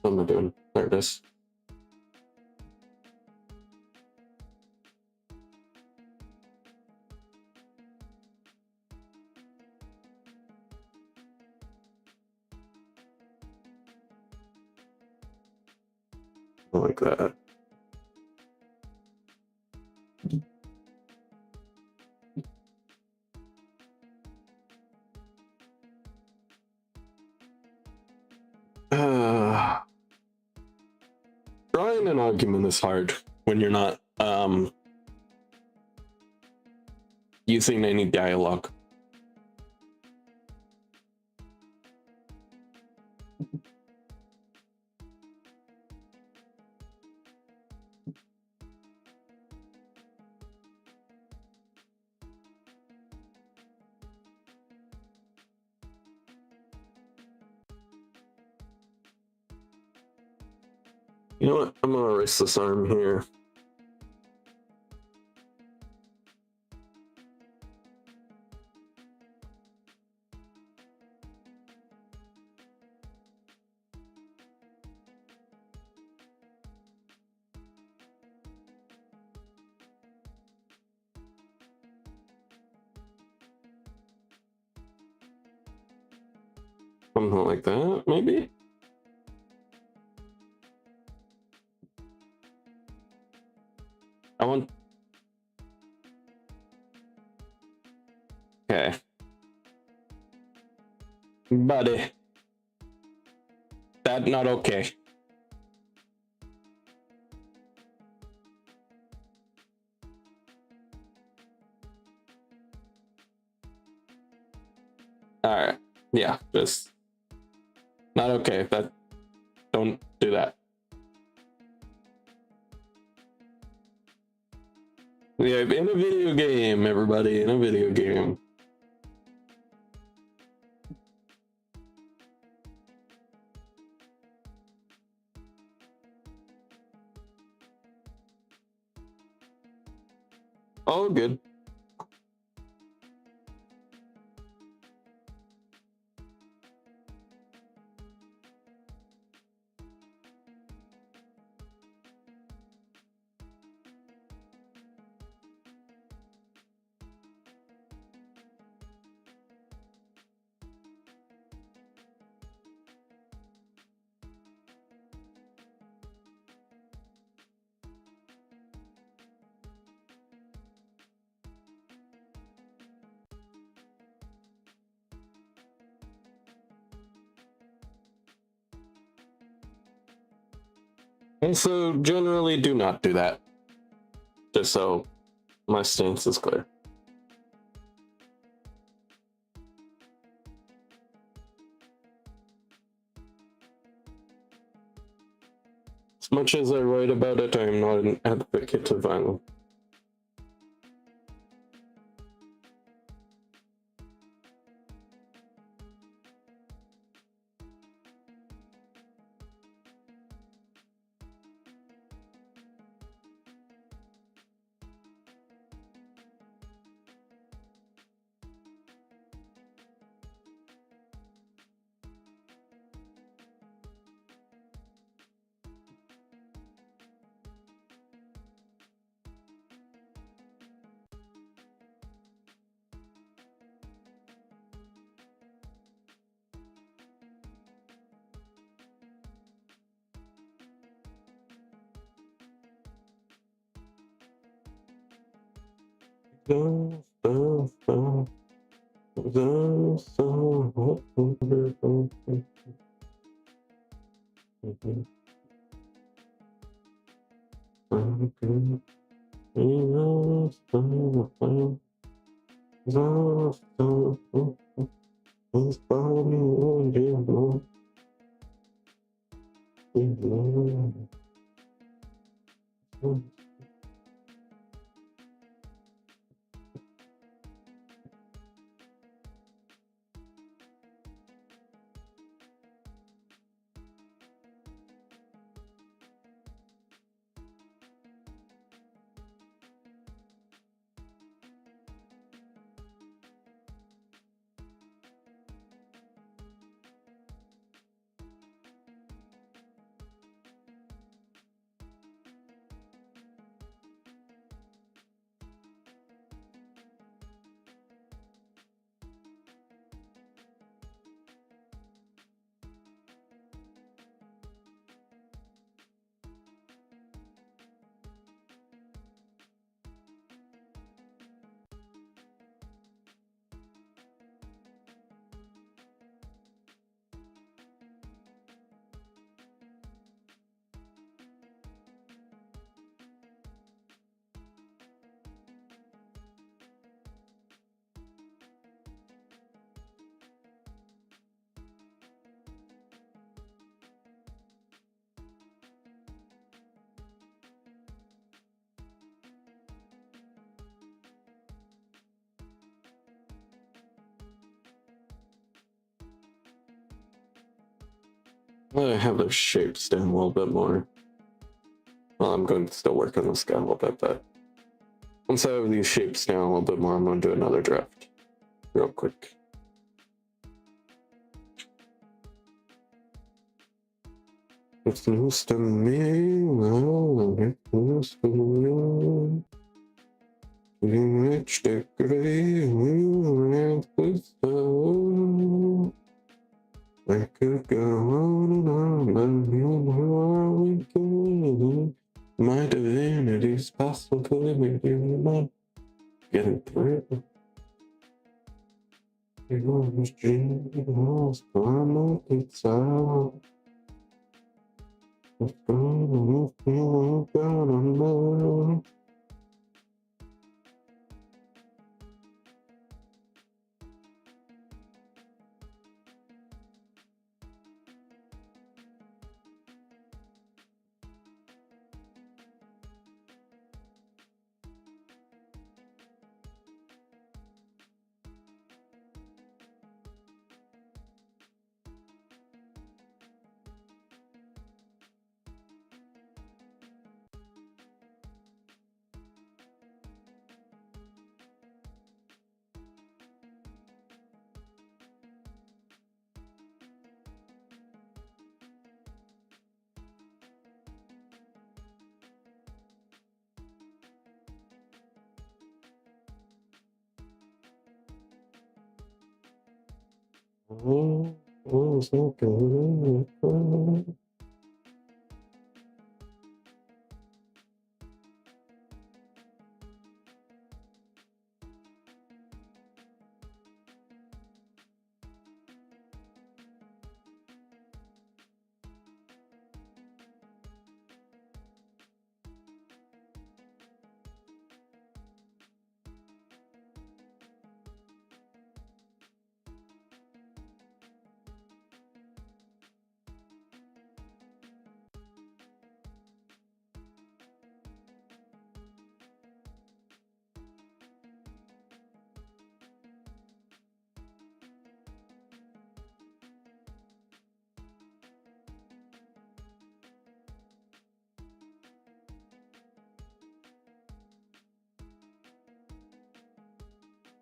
what am I doing? There it is. Like that. Drawing an argument is hard when you're not using any dialogue. You know what? I'm gonna erase this arm here. Something like that, maybe? I want... Okay. Buddy. That not okay. Alright. Yeah, just... Not okay. That... Don't do that. Yeah, in a video game, everybody, in a video game. All good. Also, generally do not do that. Just so my stance is clear. As much as I write about it, I am not an advocate of violence. I have the shapes down a little bit more. Well, I'm going to still work on this guy a little bit, but once I have these shapes down a little bit more, I'm going to do another draft real quick. It's news to me, well, it's news to me. Getting rich, decorate, and I could go on and on, but who are we kidding? My divinity's possibly not getting through. It was Jesus, I'm a pizza. It's gonna feel gonna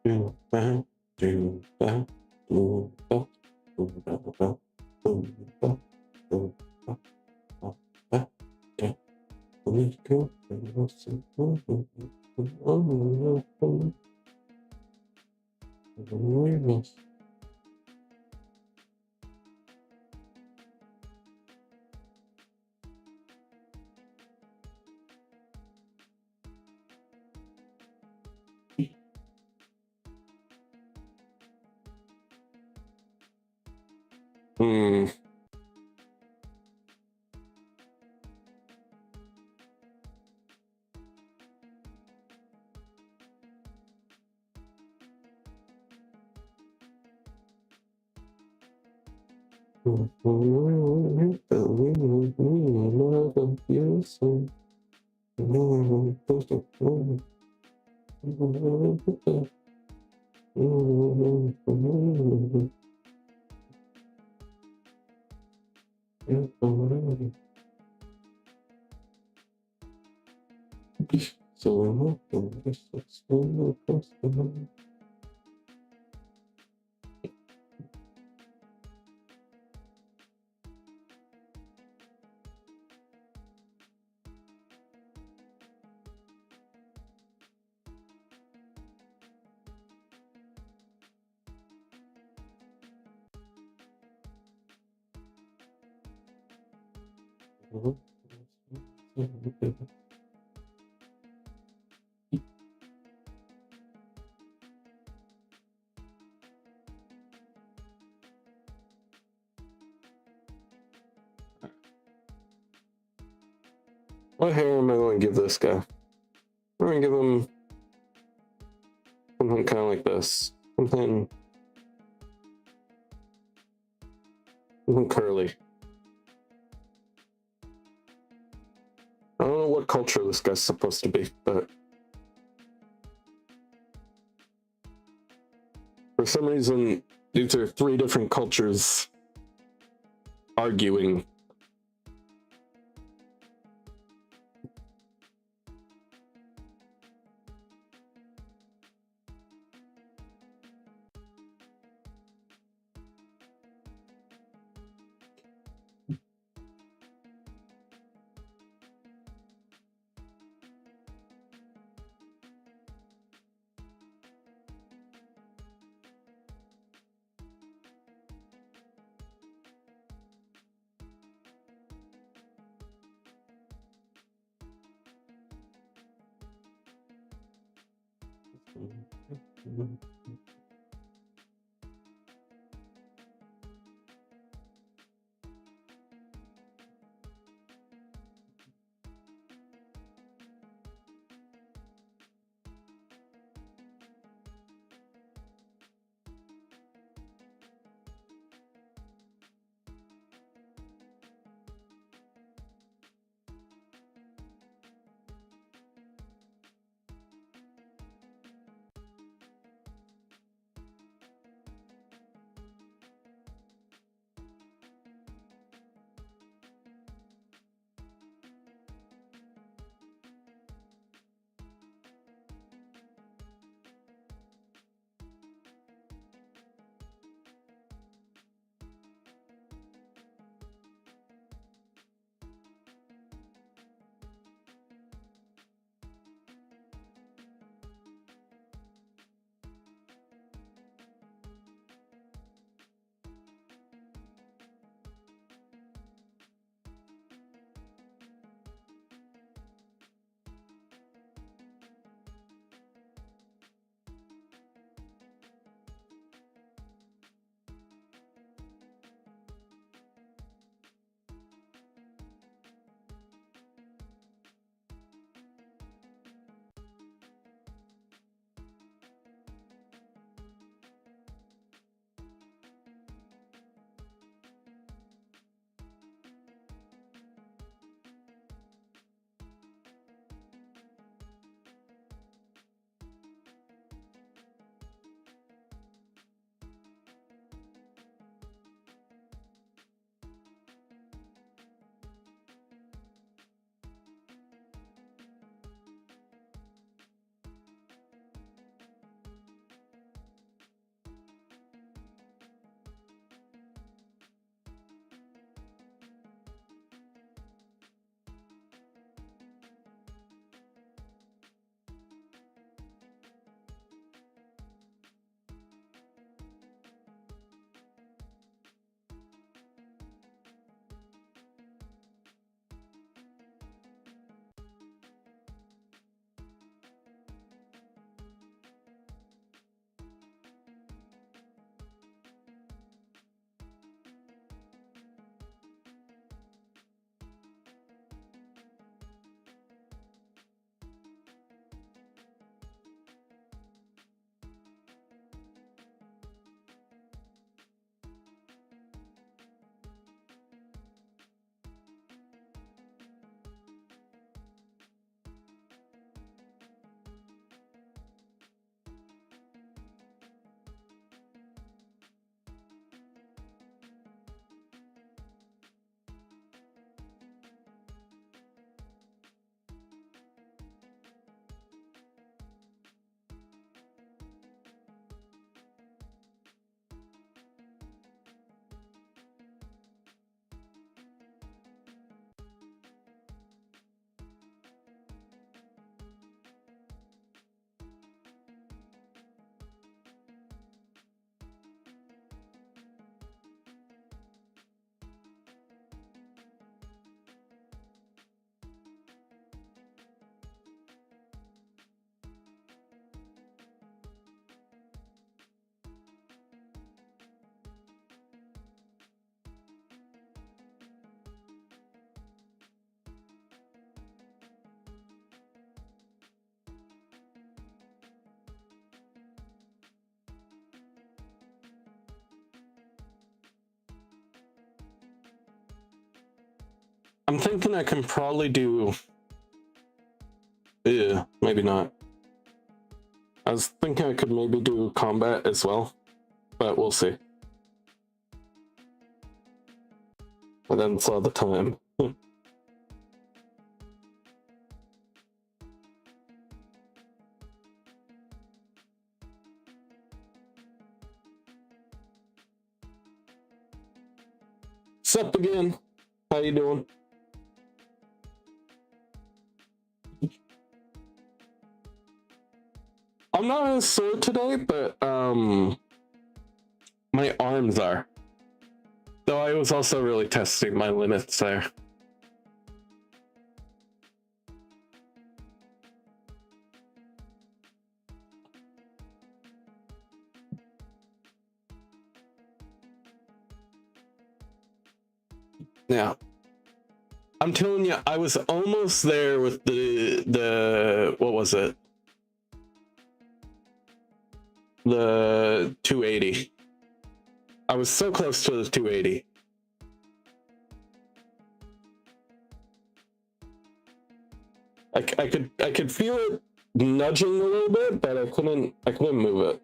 Hmm. What hair am I going to give this guy? I'm going to give him something kind of like this. Something curly. I don't know what culture this guy's supposed to be, but for some reason, these are 3 different cultures arguing. I'm thinking I can probably do... Yeah, maybe not. I was thinking I could maybe do combat as well, but we'll see. I then saw the time. Sup again? How you doing? I'm not as sore today, but my arms are. Though I was also really testing my limits there. Yeah. I'm telling you, I was almost there with the what was it? The 280. I was so close to the 280. I could feel it nudging a little bit, but I couldn't move it.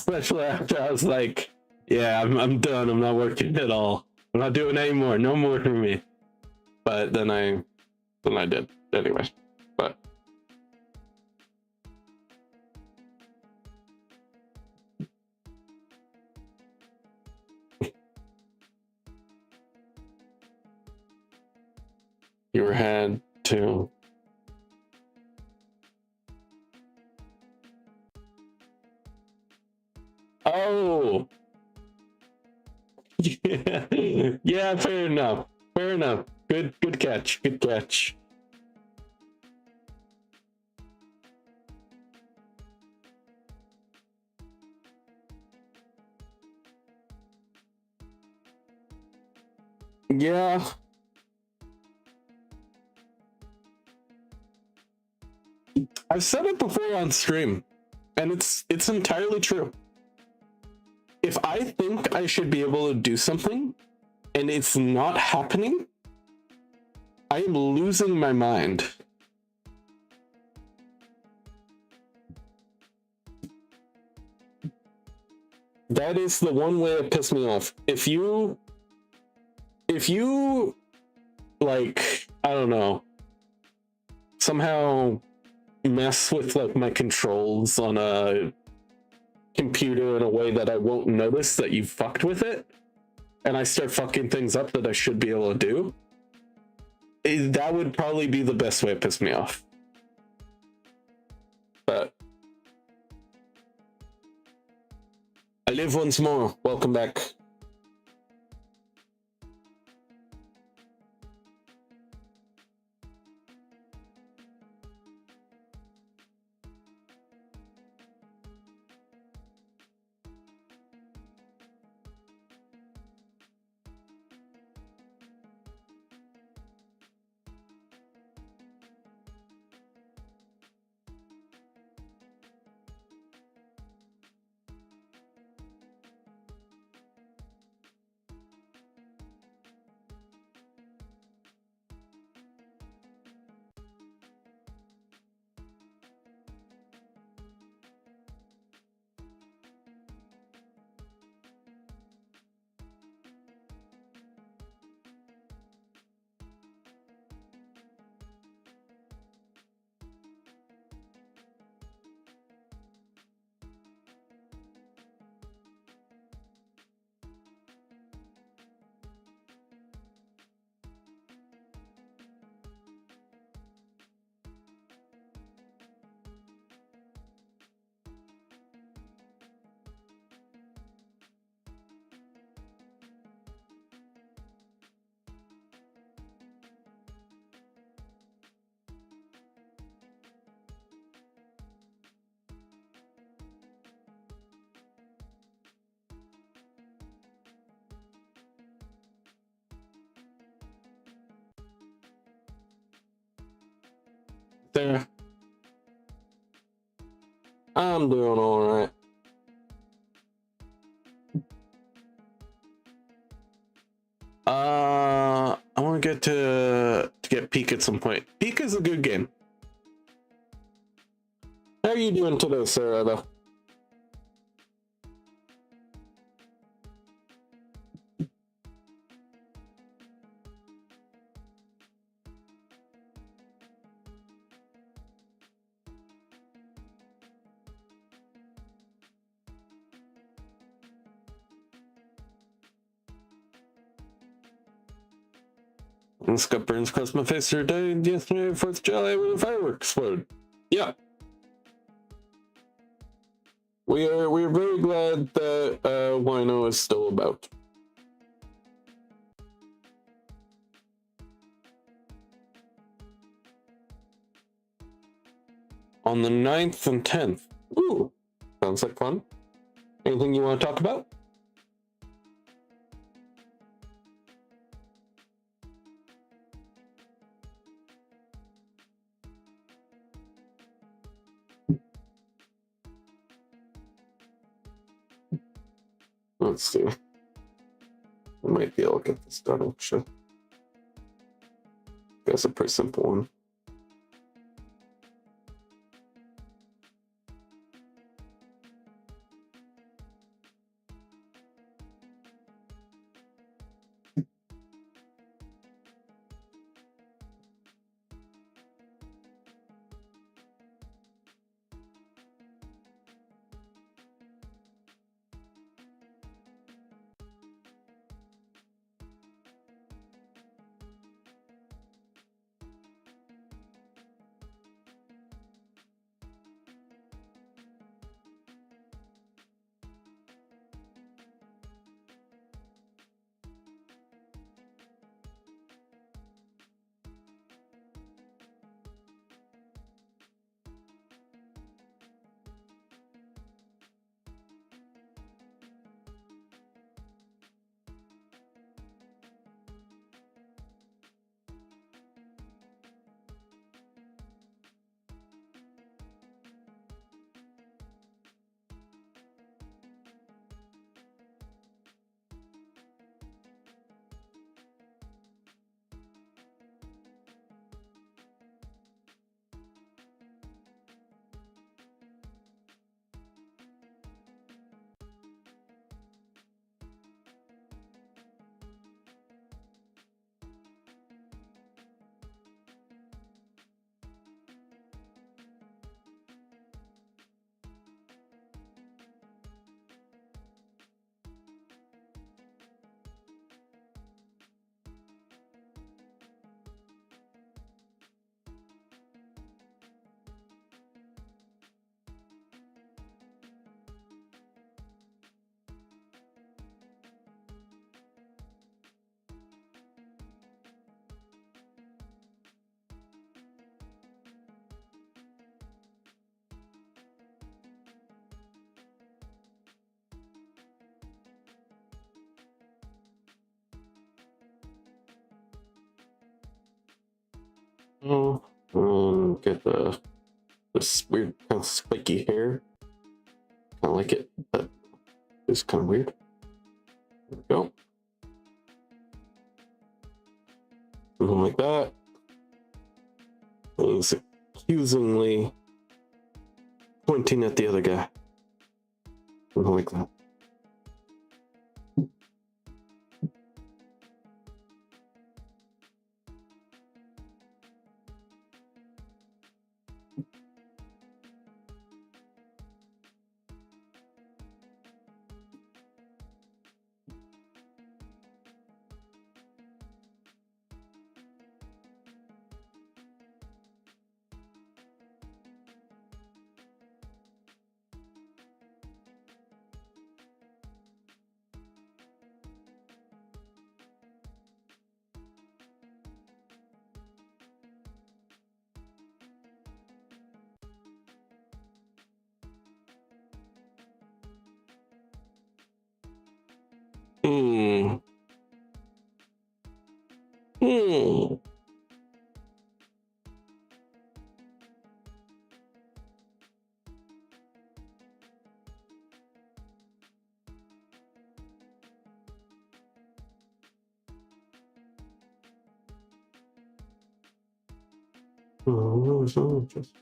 Especially after I was like, yeah, I'm done. I'm not working at all. I'm not doing any more. No more for me. But then I did anyway. But you had to. Oh. Yeah. Yeah, fair enough. Fair enough. Good catch. Good catch. Yeah. I've said it before on stream, and it's entirely true. If I think I should be able to do something and it's not happening, I am losing my mind. That is the one way it pissed me off. If you like, I don't know, somehow mess with like my controls on a computer in a way that I won't notice that you fucked with it, and I start fucking things up that I should be able to do, that would probably be the best way to piss me off. But I live once more. Welcome back. there? I'm doing all right. I want to get to get Peak at some point. Peak is a good game. How are you doing today, Sarah, though? And Scott Burns crossed my face today and yesterday, 4th of July, when the fireworks exploded. Yeah. We're very glad that Wino is still about. On the 9th and 10th. Ooh, sounds like fun. Anything you want to talk about? Let's see. I might be able to get this done, actually. That's a pretty simple one. Oh, get this weird kind of spiky hair. I like it, but it's kind of weird. There we go. Something like that. He's accusingly pointing at the other guy. Something like that. Hmm. Hmm. Just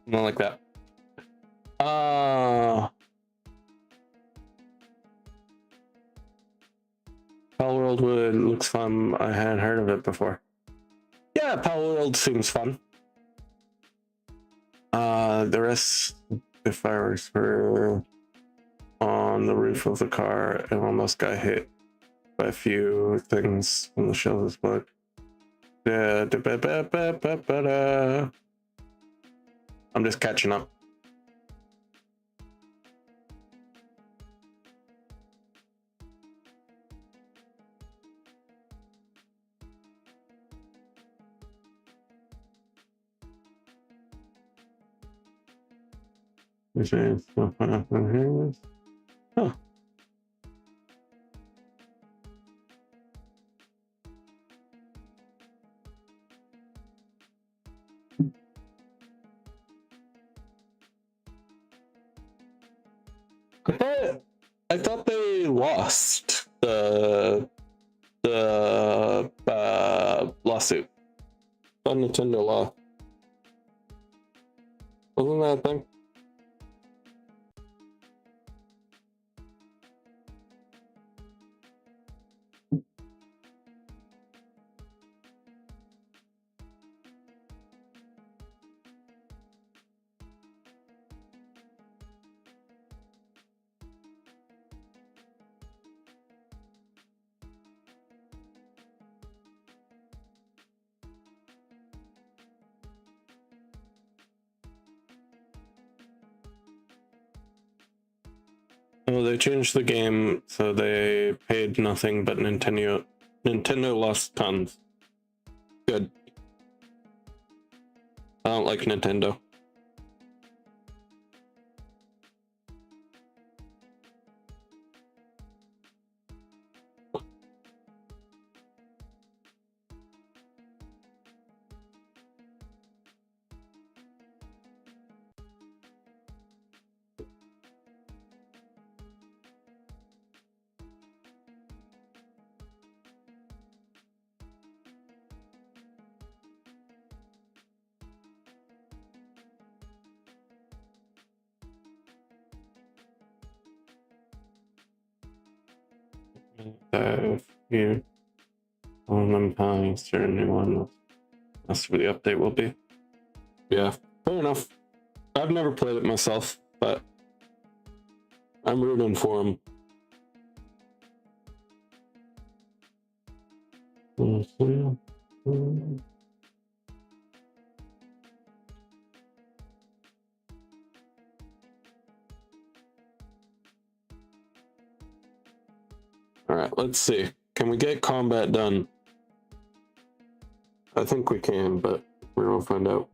not like that. Pal World Wood looks fun. I hadn't heard of it before. Yeah, Pal World seems fun. The rest, if I were on the roof of the car and almost got hit by a few things on the shelves, but I'm just catching up. Huh. I thought they lost the lawsuit on Nintendo Law. Wasn't that a thing? Oh, they changed the game, so they paid nothing, but Nintendo lost tons. Good. I don't like Nintendo. If you on them pines, there a new one. That's what the update will be. Yeah, fair enough. I've never played it myself, but I'm rooting for him. All right, let's see. Can we get combat done? I think we can, but we're gonna find out.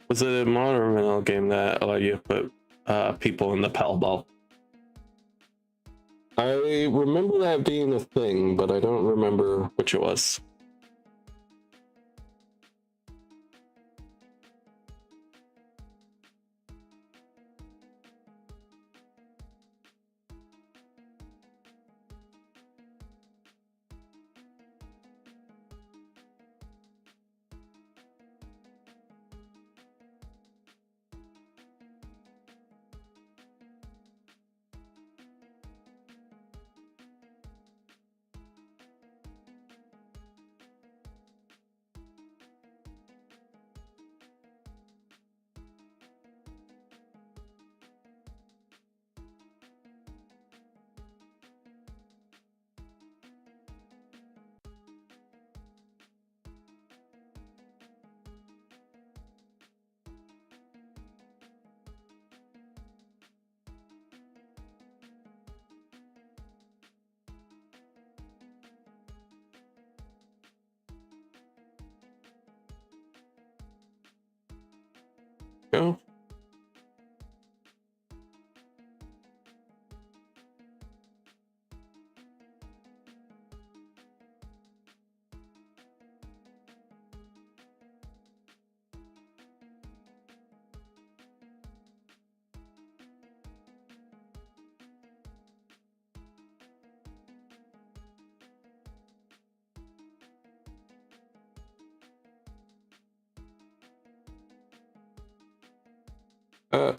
Was it a modern or vanilla game that allowed you to put people in the pal ball? I remember that being a thing, but I don't remember which it was. Go. Uh,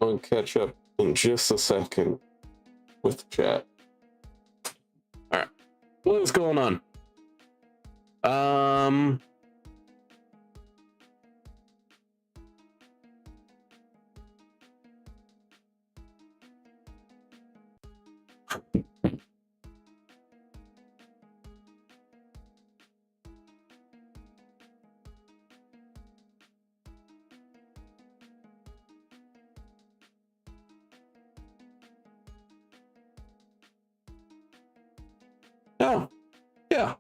I'll catch up in just a second with chat. All right, what is going on? Oh, yeah.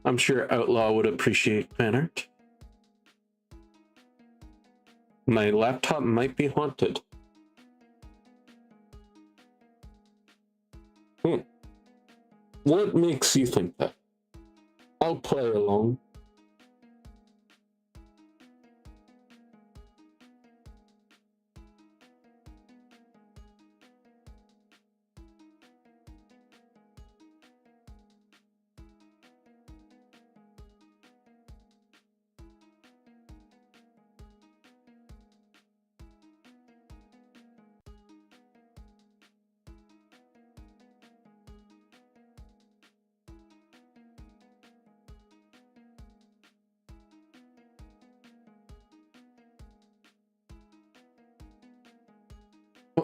I'm sure Outlaw would appreciate fan art. My laptop might be haunted. What makes you think that? I'll play along.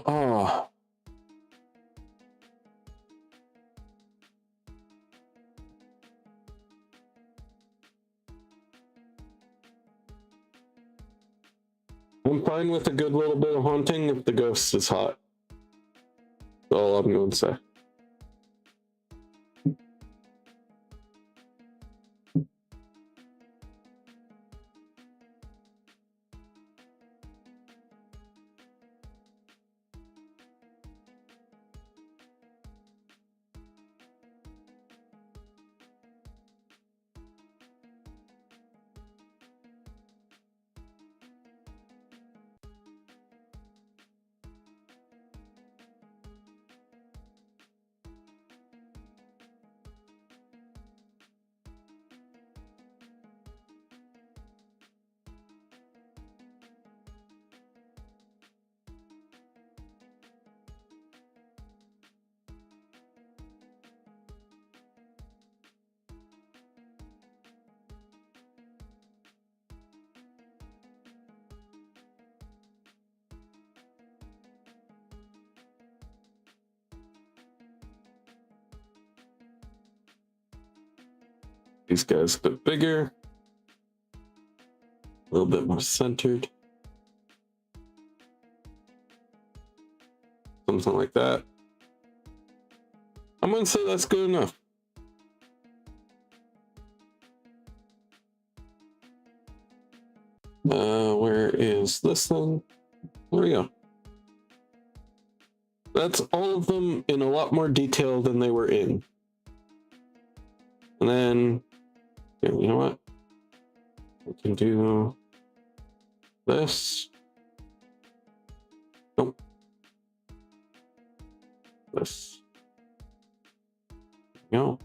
Oh. I'm fine with a good little bit of haunting if the ghost is hot. That's all I'm going to say. these guys a bit bigger, a little bit more centered. Something like that. I'm gonna say that's good enough. Where is this thing? There we go. That's all of them in a lot more detail than they were in. And then, yeah, you know what? We can do this. Nope. This. No.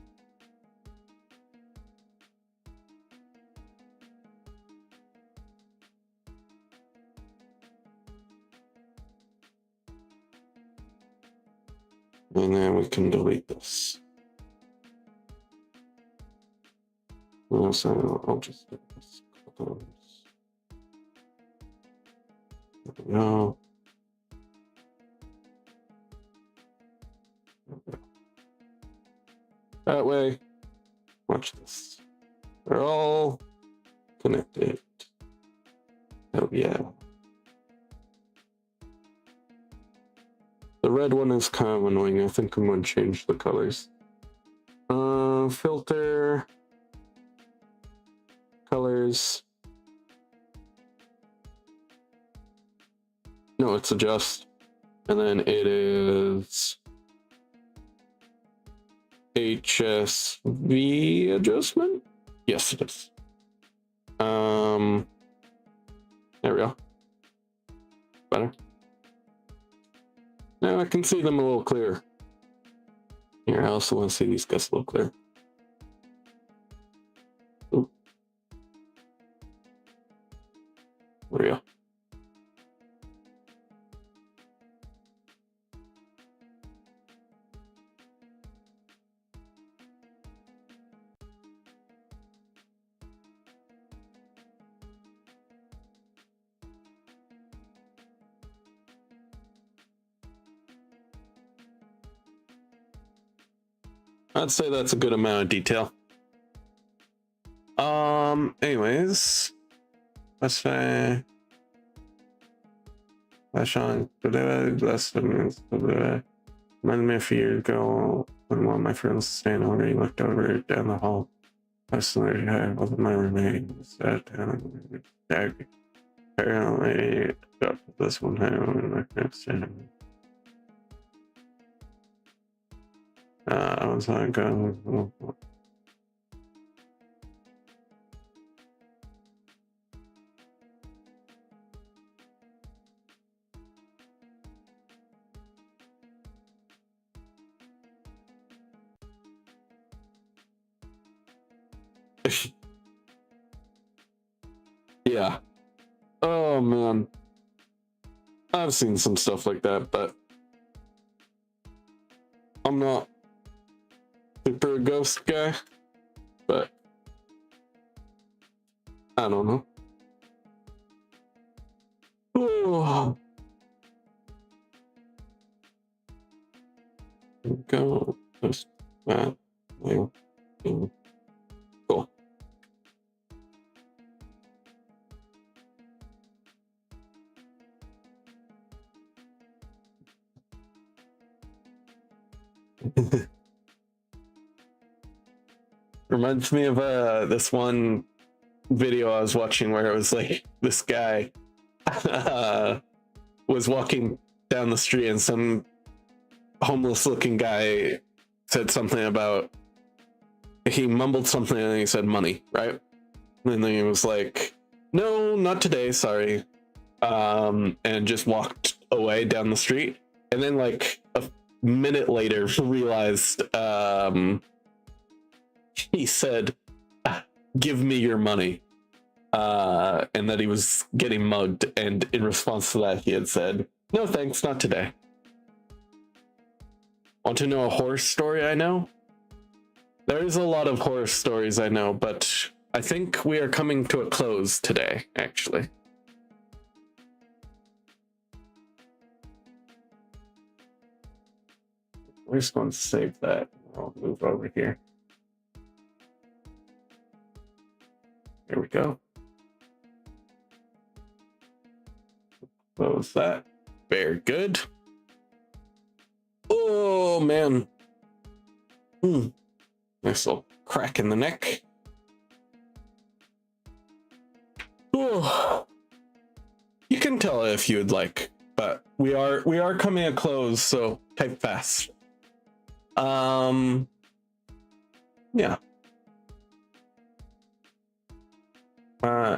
And then we can delete this. So I'll just do this. There we go. That way, watch this. They're all connected. Oh yeah. The red one is kind of annoying. I think I'm going to change the colors. Filter. Colors. No, it's adjust. And then it is HSV adjustment? Yes, it is. There we go. Better. Now I can see them a little clearer. Here, I also want to see these guys a little clearer. Ooh. There we go. I'd say that's a good amount of detail. Anyways, let's say Sean, less than reminded me a few years ago when one of my friends staying over, he looked over down the hall. I wasn't my roommate. Apparently got this one time and my friends staying. I was like, yeah. Oh man. I've seen some stuff like that, but I'm not super ghost guy, but I don't know. Oh. Go just that way. Cool. Reminds me of this one video I was watching where it was like this guy was walking down the street and some homeless looking guy said something about, he mumbled something and he said money, right? And then he was like, no, not today, sorry, and just walked away down the street. And then like a minute later realized he said, give me your money, and that he was getting mugged, and in response to that he had said, no thanks, not today. Want to know a horror story I know? There's a lot of horror stories I know, but I think we are coming to a close today, actually. We're just going to save that. I'll move over here. go. Close that. Very good. Oh man. Nice little crack in the neck. Oh. You can tell if you'd like, but we are coming a close, so type fast. Yeah.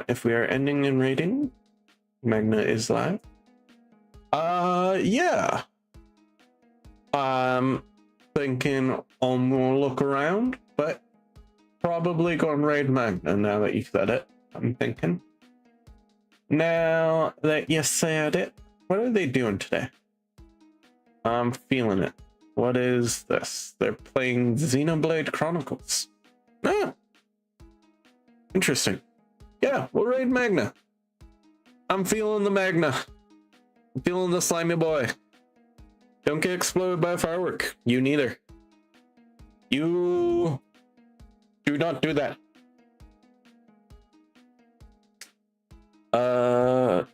If we are ending in rating, Magna is live. Yeah. Thinking I'll look around, but probably go and raid Magna now that you said it. I'm thinking. Now that you said it, what are they doing today? I'm feeling it. What is this? They're playing Xenoblade Chronicles. Ah, interesting. Yeah, we'll raid Magna. I'm feeling the Magna. I'm feeling the slimy boy. Don't get exploded by a firework. You neither. You do not do that.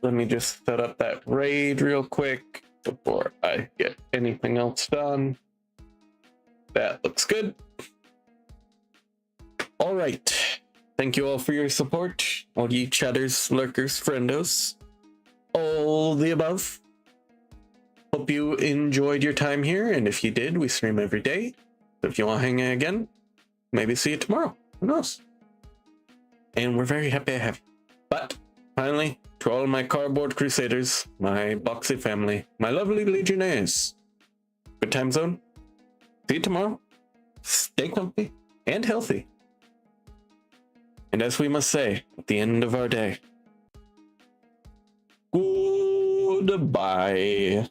Let me just set up that raid real quick before I get anything else done. That looks good. All right. Thank you all for your support. All you chatters, lurkers, friendos, all the above. Hope you enjoyed your time here, and if you did, we stream every day. So if you want to hang out again, maybe see you tomorrow. Who knows? And we're very happy to have you. But finally, to all of my cardboard crusaders, my boxy family, my lovely legionnaires, good time zone. See you tomorrow. Stay comfy and healthy. And as we must say at the end of our day, goodbye.